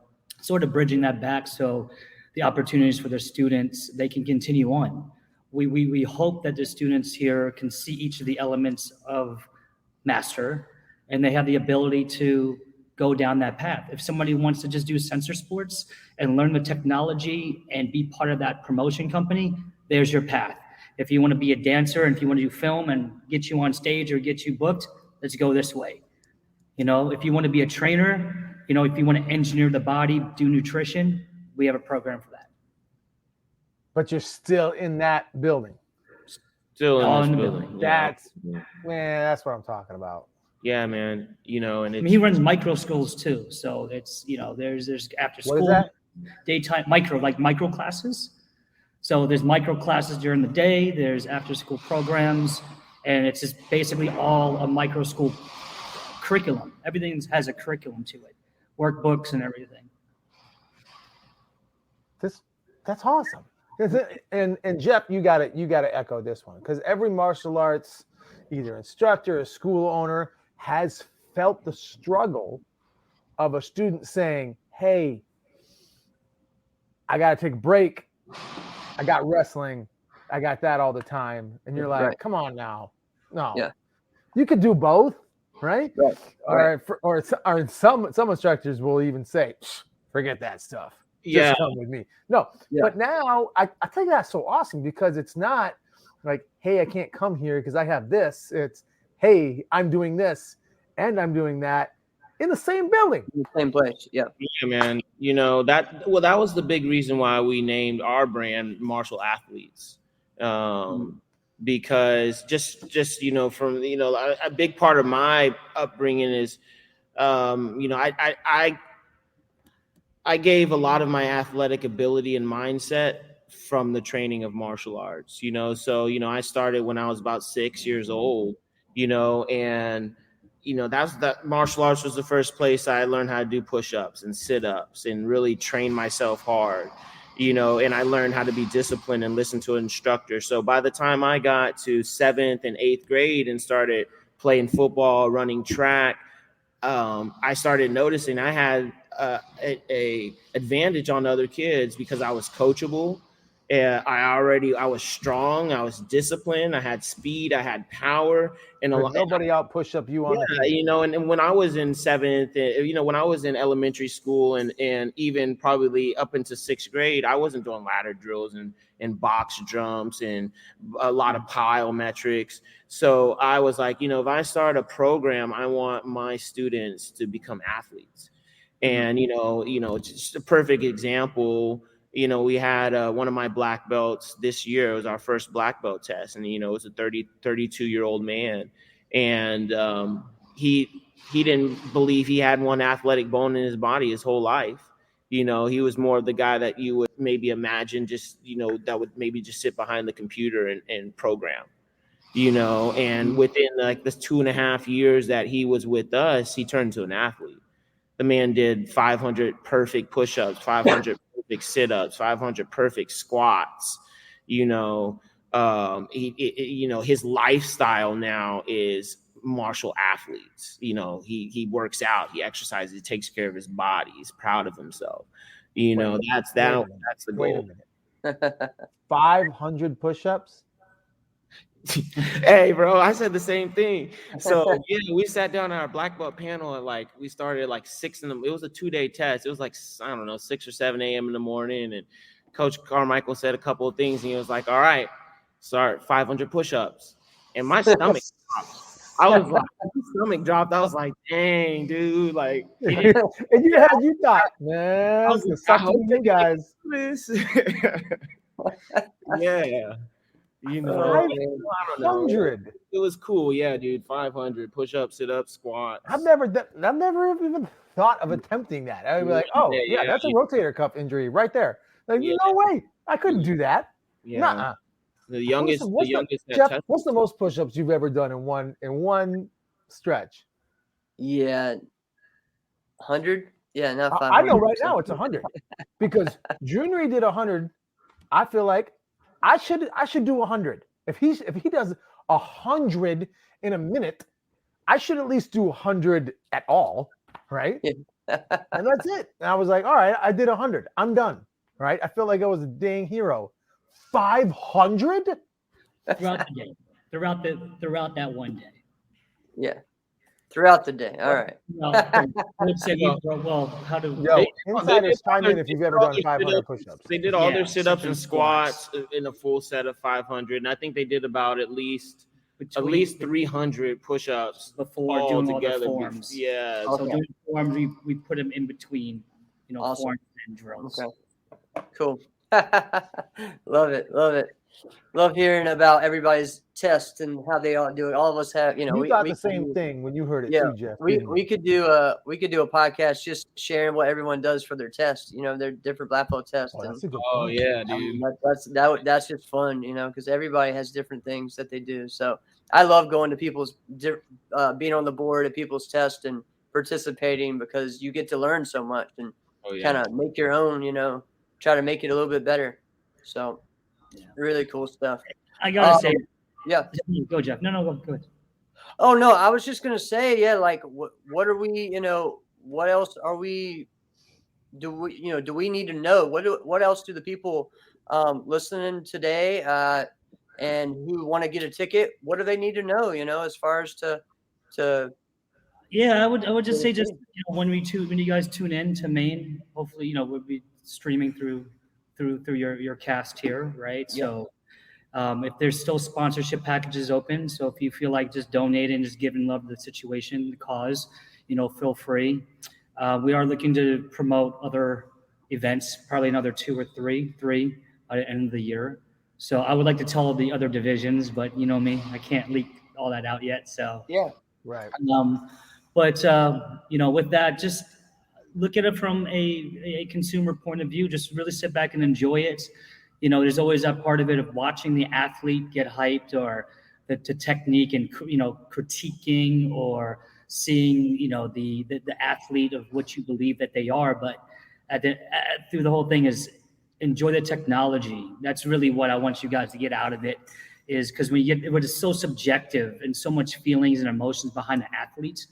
sort of bridging that back so the opportunities for their students, they can continue on. We hope that the students here can see each of the elements of master, and they have the ability to go down that path. If somebody wants to just do SensorSports and learn the technology and be part of that promotion company, there's your path. If you want to be a dancer and if you want to do film and get you on stage or get you booked, let's go this way. If you want to be a trainer, if you want to engineer the body, do nutrition, we have a program for that. But you're still in that building. Still in this building. That's what I'm talking about. Yeah, man. And it's, he runs micro schools too. So it's, there's after school, What is that? Daytime micro classes. So there's micro classes during the day, there's after school programs, and it's just basically all a micro school curriculum. Everything has a curriculum to it, workbooks and everything. That's awesome. And Jeff, you got to echo this one, because every martial arts, either instructor or school owner, has felt the struggle of a student saying, "Hey, I got to take a break. I got wrestling. I got that all the time." And you're like, Right. "Come on now, no, Yeah. You could do both, right?" Right. Or some instructors will even say, "Forget that stuff. Yeah. Just come with me." No, Yeah. but now I think that's so awesome, because it's not like, "Hey, I can't come here because I have this." It's, "Hey, I'm doing this and I'm doing that in the same building." In the same place. Yeah. Yeah, man. That was the big reason why we named our brand Martial Athletes. Because just from a big part of my upbringing is I gave a lot of my athletic ability and mindset from the training of martial arts. So I started when I was about 6 years old, and that martial arts was the first place I learned how to do push-ups and sit-ups and really train myself hard. And I learned how to be disciplined and listen to an instructor. So by the time I got to 7th and 8th grade and started playing football, running track, I started noticing I had a advantage on other kids because I was coachable. I was strong. I was disciplined. I had speed. I had power. And nobody out push up you on the team. And when I was in 7th, when I was in elementary school and even probably up into 6th grade, I wasn't doing ladder drills and box jumps and a lot of plyometrics. So I was like, if I start a program, I want my students to become athletes. And, just a perfect example. We had one of my black belts this year. It was our first black belt test. And, it was a 32-year-old man. And he didn't believe he had one athletic bone in his body his whole life. He was more of the guy that you would maybe imagine just, that would maybe just sit behind the computer and program, and within like the 2.5 years that he was with us, he turned into an athlete. The man did 500 perfect push-ups, 500 perfect sit-ups, 500 perfect squats, His lifestyle now is martial athletes. He works out, he exercises, he takes care of his body, he's proud of himself. That's the Wait a goal. minute. 500 push-ups. Hey, bro, I said the same thing. So we sat down at our black belt panel at we started at 6 in the. It was a 2-day test. It was I don't know, 6 or 7 a.m. in the morning, and Coach Carmichael said a couple of things, and he was like, "All right, start 500 push-ups," and my stomach dropped. I was like, my stomach dropped. I was like, "Dang, dude!" And you thought, man, I hope you guys. Yeah. I don't know. 500. It was cool, yeah, dude. 500 push-ups, sit-ups, squats. I've never even thought of attempting that. I'd be like, oh yeah, that's a rotator cuff injury right there. No way, I couldn't do that. Yeah. Nuh-uh. The youngest. Jeff, what's the most push-ups you've ever done in one stretch? Yeah, 100. Yeah, not 500. I know right now it's 100 because Junior did 100. I feel like I should do 100. If he does 100 in a minute, I should at least do 100 at all, right? Yeah. And that's it. And I was like, all right, I did 100. I'm done, right? I feel like I was a dang hero. 500 throughout the day, throughout that one day. Yeah, throughout the day. All right. How do insiders chime in if you've ever done 500 push-ups? They did all their sit-ups and squats in a full set of 500, and I think they did about at least 300 push-ups before doing all the forms. Yeah. So doing forms, we put them in between, awesome. Forms and drills. Okay. Cool. Love it. Love hearing about everybody's test and how they all do it. All of us have, you thought the same thing when you heard it too, Jeff. We could do a podcast just sharing what everyone does for their test. Their different black belt tests. Yeah, dude. That's just fun, because everybody has different things that they do. So I love going to people's being on the board at people's tests and participating because you get to learn so much and kind of make your own. Try to make it a little bit better. So really cool stuff. I gotta say, yeah. Go, Jeff. No, go ahead. Oh no, I was just gonna say, what are we? What else are we? Do we need to know? What else do the people listening today and who want to get a ticket? What do they need to know? As far as to. Yeah, I would just say when you guys tune in to Maine, hopefully we'll be streaming through your cast here, right? Yep. So if there's still sponsorship packages open, so if you feel like just donating, just giving love to the situation, the cause, feel free. We are looking to promote other events, probably another 2 or 3 by the end of the year. So I would like to tell the other divisions, but you know me, I can't leak all that out yet. So yeah, right. But with that, just look at it from a consumer point of view. Just really sit back and enjoy it. There's always that part of it of watching the athlete get hyped, or the technique and critiquing, or seeing the athlete of what you believe that they are. But through the whole thing is enjoy the technology. That's really what I want you guys to get out of it. Is because when it's so subjective and so much feelings and emotions behind the athletes,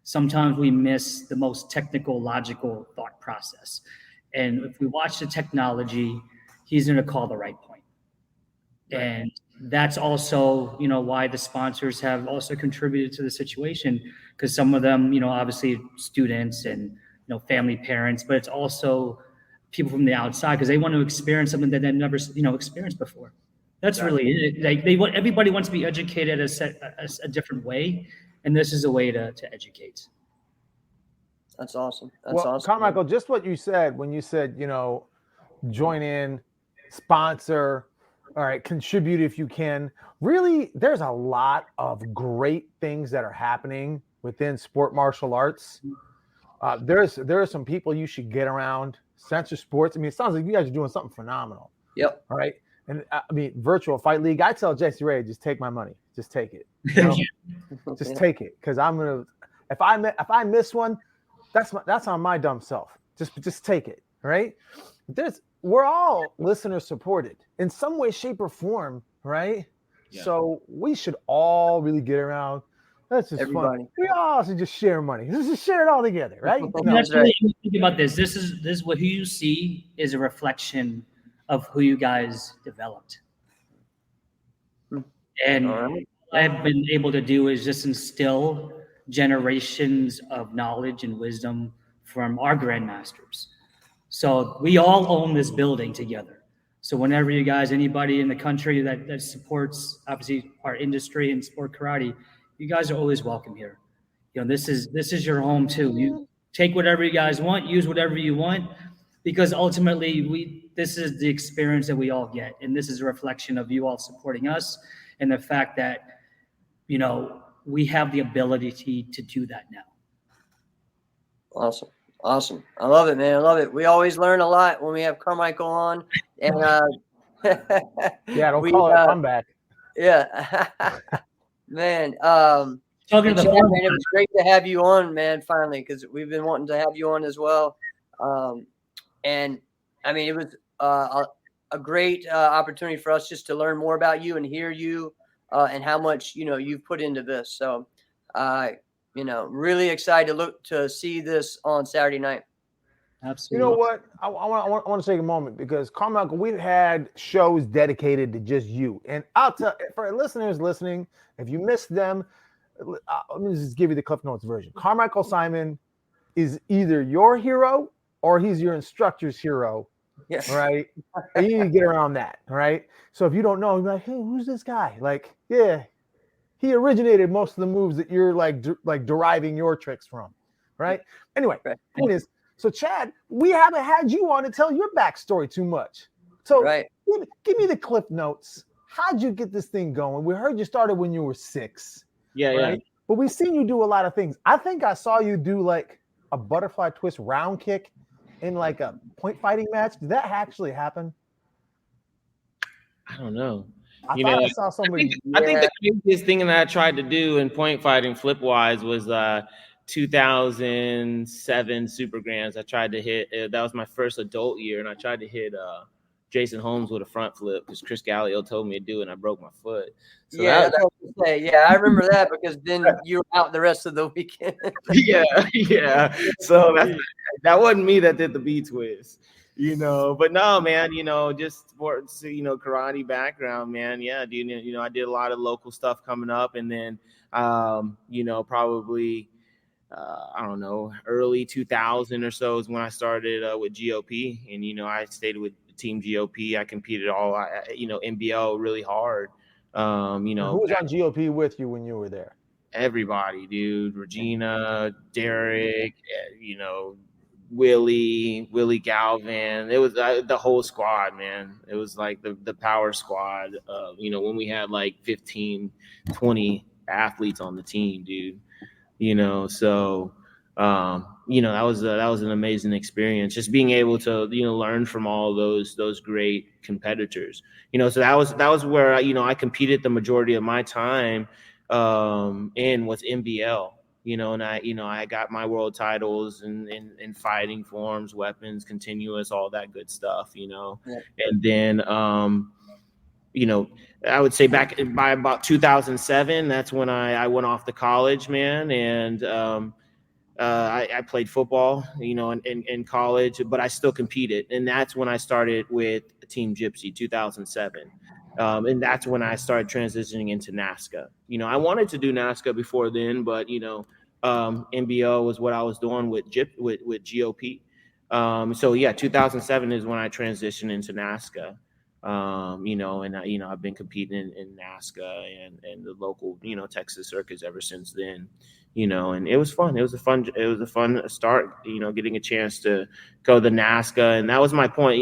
sometimes we miss the most technical, logical thought process. And if we watch the technology, he's going to call the right point. Right. And that's also, why the sponsors have also contributed to the situation, because some of them, obviously students and, family parents, but it's also people from the outside because they want to experience something that they've never, experienced before. That's really it. Like everybody wants to be educated a different way. And this is a way to educate. That's awesome. Awesome. Carmichael, just what you said when you said, join in, sponsor, all right, contribute if you can. Really, there's a lot of great things that are happening within sport martial arts. There are some people you should get around. SensorSports. I mean, it sounds like you guys are doing something phenomenal. Yep. All right. And Virtual Fight League. I tell JC Ray, just take my money. Just take it. Just take it, because I'm gonna. If I miss one, that's on my dumb self. Just take it. right? We're all listener supported in some way, shape, or form, right? Yeah. So we should all really get around. That's just Everybody. fun. We all should just share money. Let's just share it all together, right? No, that's really think about this. This is what who you see is a reflection of who you guys developed. And what I've been able to do is just instill generations of knowledge and wisdom from our grandmasters. So we all own this building together. So whenever you guys, anybody in the country that supports obviously our industry and sport karate, you guys are always welcome here. You know, this is your home too. You take whatever you guys want, use whatever you want, because ultimately this is the experience that we all get, and this is a reflection of you all supporting us and the fact that, you know, we have the ability to do that now. Awesome. I love it, man. I love it. We always learn a lot when we have Carmichael on. And don't call it a comeback. Yeah. Man. Man, it was great to have you on, man, finally, because we've been wanting to have you on as well. And I mean, it was a great opportunity for us just to learn more about you and hear you and how much, you know, you've put into this. So, you know, really excited to see this on Saturday night. Absolutely. You know what? I want to take a moment because, Carmichael, we've had shows dedicated to just you. And I'll tell, for listeners listening, if you missed them, let me just give you the Cliff Notes version. Carmichael Simon is either your hero or he's your instructor's hero. Yes. Right? And you need to get around that. Right? So if you don't know, you're like, hey, who's this guy? Like, yeah. He originated most of the moves that you're like deriving your tricks from, right? Anyway, point is, so Chad, we haven't had you on to tell your backstory too much. So give me the Cliff Notes. How'd you get this thing going? We heard you started when you were 6. Yeah. But we've seen you do a lot of things. I think I saw you do like a butterfly twist round kick in like a point fighting match. Did that actually happen? I don't know. I thought I saw somebody. I think the craziest thing that I tried to do in point fighting flip wise was 2007 Super Grands. I tried to hit. That was my first adult year, and I tried to hit Jason Holmes with a front flip because Chris Gallio told me to do it, and I broke my foot. So that's what I was gonna say. Yeah, I remember that because then you were out the rest of the weekend. yeah. So that wasn't me that did the B twist. You know, but no, man, you know, just sports, you know, karate background, man. Yeah, dude, you know, I did a lot of local stuff coming up, and then, you know, probably, I don't know, early 2000 or so is when I started with GOP, and you know, I stayed with Team GOP. I competed you know, NBL really hard. You know, who was on GOP with you when you were there? Everybody, dude. Regina, Derek, you know. Willie Galvin. It was the whole squad, man. It was like the power squad. You know, when we had like 15, 20 athletes on the team, dude. You know, so you know, that was an amazing experience. Just being able to, you know, learn from all those great competitors. You know, so that was where you know, I competed the majority of my time in was NBL. You know, and I got my world titles in fighting forms, weapons, continuous, all that good stuff, you know. Yeah. And then, you know, I would say by about 2007, that's when I went off to college, man. And I played football, you know, in college, but I still competed. And that's when I started with Team Gypsy, 2007. And that's when I started transitioning into NASCA. You know, I wanted to do NASCA before then, but you know, NBO was what I was doing with GOP. So yeah, 2007 is when I transitioned into NASCA. You know, and you know, I've been competing in NASCA and the local, you know, Texas circuits ever since then. You know, and it was fun. It was a fun start. You know, getting a chance to go to NASCA, and that was my point.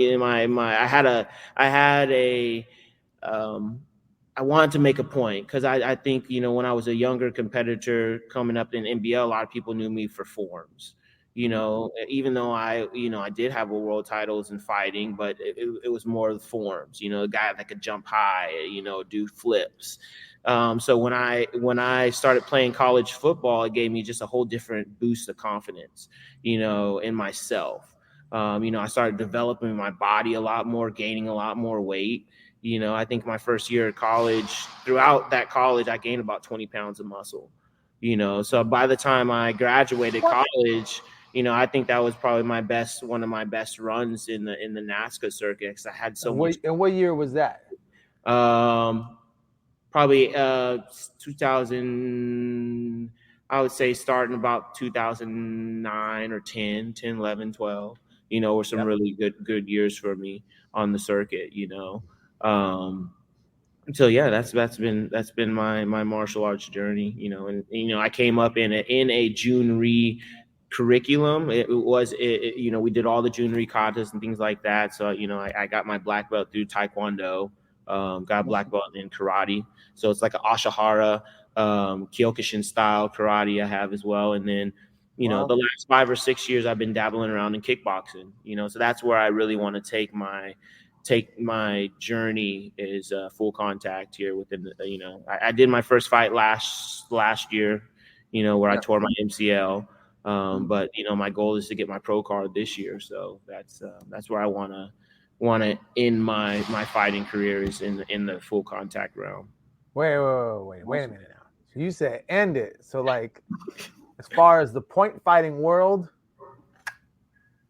I wanted to make a point because I think, you know, when I was a younger competitor coming up in NBL, a lot of people knew me for forms, you know, even though I did have a world titles in fighting, but it was more the forms, you know, a guy that could jump high, you know, do flips. So when I started playing college football, it gave me just a whole different boost of confidence, you know, in myself. I started developing my body a lot more, gaining a lot more weight. I think my first year of college, throughout that college, I gained about 20 pounds of muscle. So by the time I graduated college, I think that was probably one of my best runs in the NASCAR circuit, because I had so much. And what year was that? Probably 2000, I would say starting about 2009 or 10, 11, 12, were some really good years for me on the circuit, So yeah, that's been my martial arts journey, and I came up in a Junri curriculum. We did all the Junri katas and things like that. So I got my black belt through Taekwondo, got a black belt in karate. So it's like an Ashihara, Kyokushin style karate I have as well. And then the last 5 or 6 years I've been dabbling around in kickboxing. So that's where I really want to take my journey, is full contact here within the, I did my first fight last year, where I tore my MCL. But my goal is to get my pro card this year. So that's where I want to end my fighting career, is in the full contact realm. Wait a minute now. So you said end it. So like, as far as the point fighting world,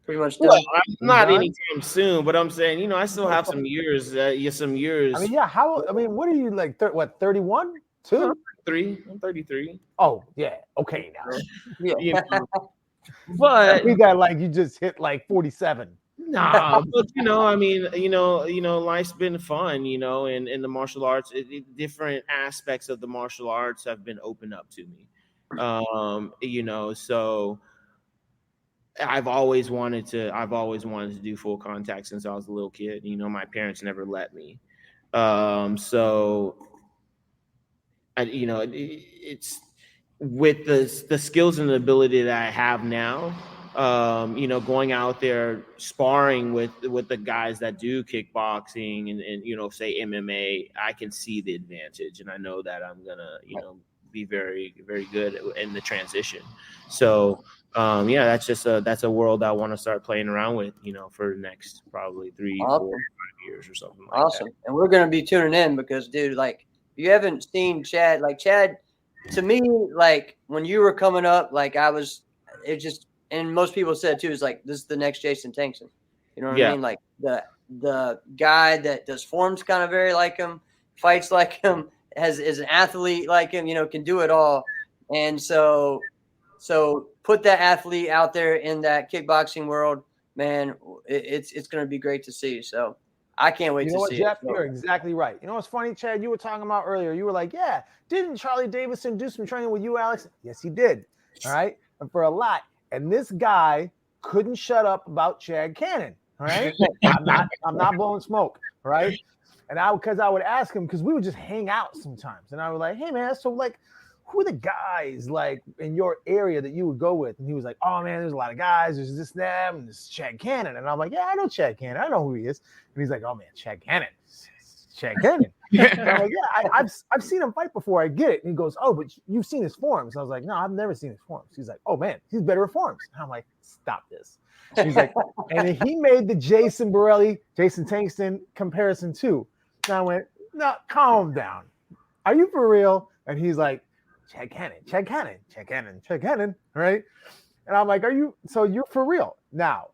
pretty much done. Well, not anytime soon, but I'm saying, I still have some years. I mean, yeah. What are you like? 31? 2? 3. I'm 33. Oh yeah. Okay now. Yeah. But we got like you just hit like 47. Nah, but life's been fun, and the martial arts, different aspects of the martial arts have been opened up to me. So I've always wanted to do full contact since I was a little kid. My parents never let me. It's with the skills and the ability that I have now, going out there sparring with the guys that do kickboxing and say MMA, I can see the advantage, and I know that I'm gonna, be very, very good in the transition. So that's a world I want to start playing around with, for the next probably 3, 4, 5 years or something like that. Awesome. And we're going to be tuning in because, dude, like, if you haven't seen Chad, to me, like, when you were coming up, like, and most people said too, is like, this is the next Jason Tankson. You know what I mean? Like, the guy that does forms kind of very like him, fights like him, is an athlete like him, can do it all. And so put that athlete out there in that kickboxing world, man. It's going to be great to see. So I can't wait to see Jeff, it. You're exactly right. You know what's funny, Chad? You were talking about earlier. You were like, yeah, didn't Charlie Davidson do some training with you, Alex? Yes, he did. All right. And for a lot. And this guy couldn't shut up about Chad Cannon. All right. I'm not blowing smoke. All right. And because I would ask him, because we would just hang out sometimes. And I was like, hey, man, so like, who are the guys like in your area that you would go with? And he was like, oh man, there's a lot of guys. There's this, that, and this Chad Cannon. And I'm like, yeah, I know Chad Cannon. I know who he is. And he's like, oh man, Chad Cannon. Chad Cannon. And I'm like, yeah, I've seen him fight before. I get it. And he goes, oh, but you've seen his forms. I was like, no, I've never seen his forms. He's like, oh man, he's better at forms. And I'm like, stop this. He's like, and he made the Jason Tankston comparison too. And I went, no, calm down. Are you for real? And he's like, Chad Cannon, right? And I'm like, so you're for real? Now,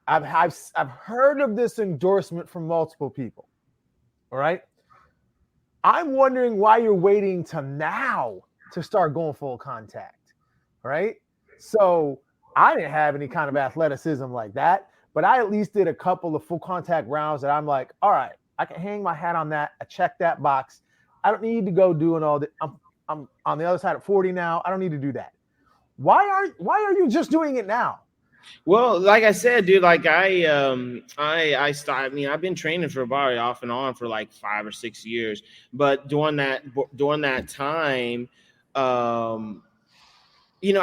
I've heard of this endorsement from multiple people, all right? I'm wondering why you're waiting to now to start going full contact, right? So I didn't have any kind of athleticism like that, but I at least did a couple of full contact rounds that I'm like, all right, I can hang my hat on that. I check that box. I don't need to go doing all that. I'm on the other side of 40 now. I don't need to do that. Why are you just doing it now? Well, like I said, dude, like I started. I mean, I've been training for about off and on for like 5 or 6 years. But during that time, I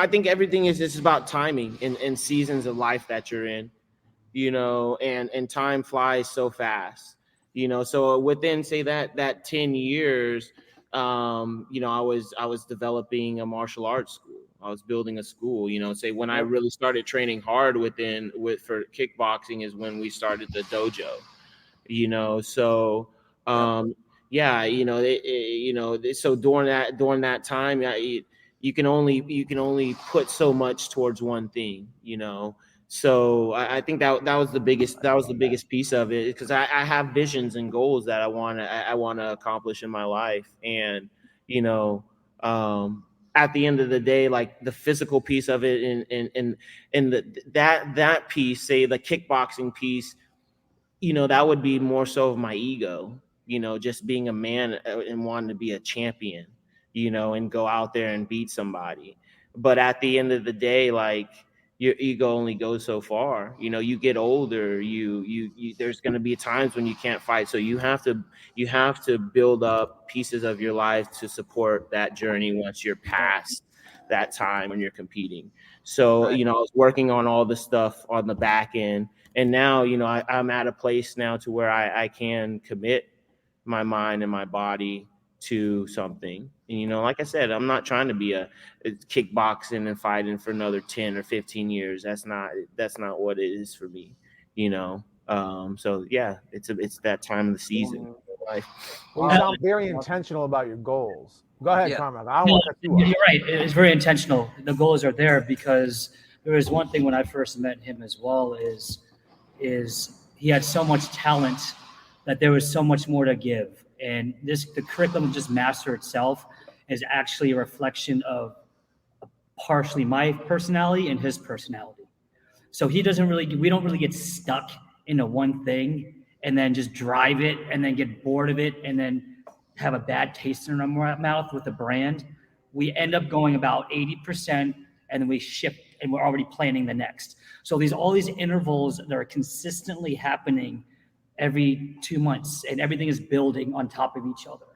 think everything is just about timing and seasons of life that you're in, and time flies so fast, So within say that 10 years. I was developing a martial arts school. I was building a school. Say when I really started training hard for kickboxing is when we started the dojo. So so during that time, you can only put so much towards one thing. So I think that was the biggest piece of it, because I have visions and goals that I want to accomplish in my life. And at the end of the day, like the physical piece of it and that piece, say the kickboxing piece, that would be more so of my ego, just being a man and wanting to be a champion, and go out there and beat somebody. But at the end of the day, like, your ego only goes so far. You get older, you there's going to be times when you can't fight. So you have to build up pieces of your life to support that journey once you're past that time when you're competing. So, I was working on all the stuff on the back end. And now, I'm at a place now to where I can commit my mind and my body to something. And, like I said, I'm not trying to be a kickboxing and fighting for another 10 or 15 years. That's not what it is for me, So yeah, it's that time of the season. Well, you sound very intentional about your goals. Go ahead, Carmichael. I don't want to cut you off. You're right. It's very intentional. The goals are there because there was one thing when I first met him as well is he had so much talent that there was so much more to give. And the curriculum Just Master itself is actually a reflection of partially my personality and his personality. So we don't really get stuck into one thing and then just drive it and then get bored of it and then have a bad taste in our mouth with the brand. We end up going about 80% and then we shift and we're already planning the next. So all these intervals that are consistently happening every 2 months, and everything is building on top of each other.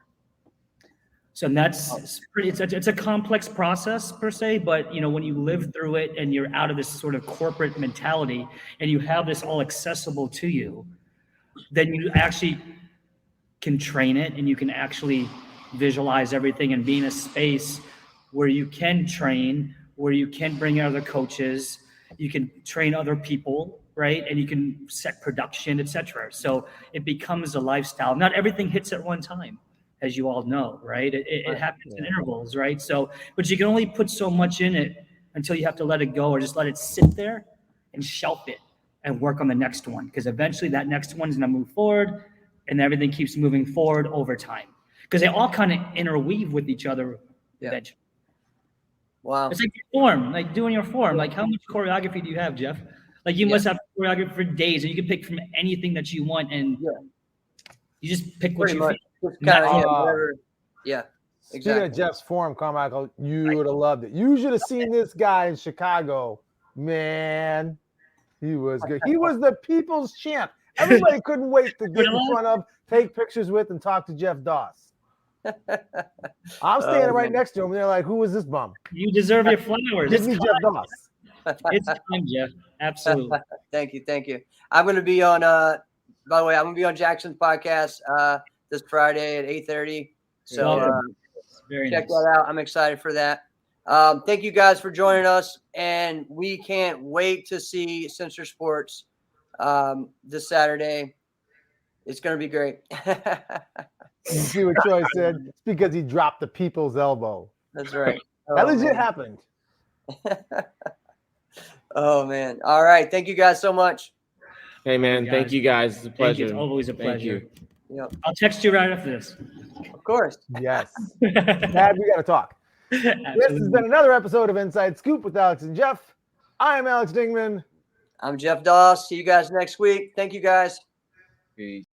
So it's a complex process per se, but when you live through it and you're out of this sort of corporate mentality and you have this all accessible to you, then you actually can train it and you can actually visualize everything and be in a space where you can train, where you can bring in other coaches, you can train other people, right? And you can set production, etc. So it becomes a lifestyle. Not everything hits at one time, as you all know, right? It happens in intervals, right? So, but you can only put so much in it until you have to let it go or just let it sit there and shelf it and work on the next one. Because eventually that next one's going to move forward and everything keeps moving forward over time. Because they all kind of interweave with each other eventually. Wow. It's like your form, like doing your form. Like, how much choreography do you have, Jeff? Like, you must have choreography for days, and you can pick from anything that you want, and you just pick what you feel. Exactly. Speaking of Jeff's form, Carmichael, you would have loved it. You should have seen this guy in Chicago. Man, he was good. He was the people's champ. Everybody couldn't wait to get in front of, take pictures with, and talk to Jeff Doss. I'm standing right next to him, and they're like, "Who is this bum?" You deserve your flowers. Give me Jeff Doss. It's time, Jeff. Absolutely. Thank you. I'm going to be on. By the way, I'm going to be on Jackson's podcast this Friday at 8:30. So check that out. I'm excited for that. Thank you guys for joining us, and we can't wait to see SensorSports this Saturday. It's going to be great. You see what Troy said? It's because he dropped the people's elbow. That's right. That legit happened. Oh, man. All right. Thank you guys so much. Hey, man. Thank you guys. It's a pleasure. It's always a pleasure. Yep. I'll text you right after this. Of course. Yes. Dad, we got to talk. Absolutely. This has been another episode of Inside Scoop with Alex and Jeff. I am Alex Dingman. I'm Jeff Doss. See you guys next week. Thank you, guys. Peace.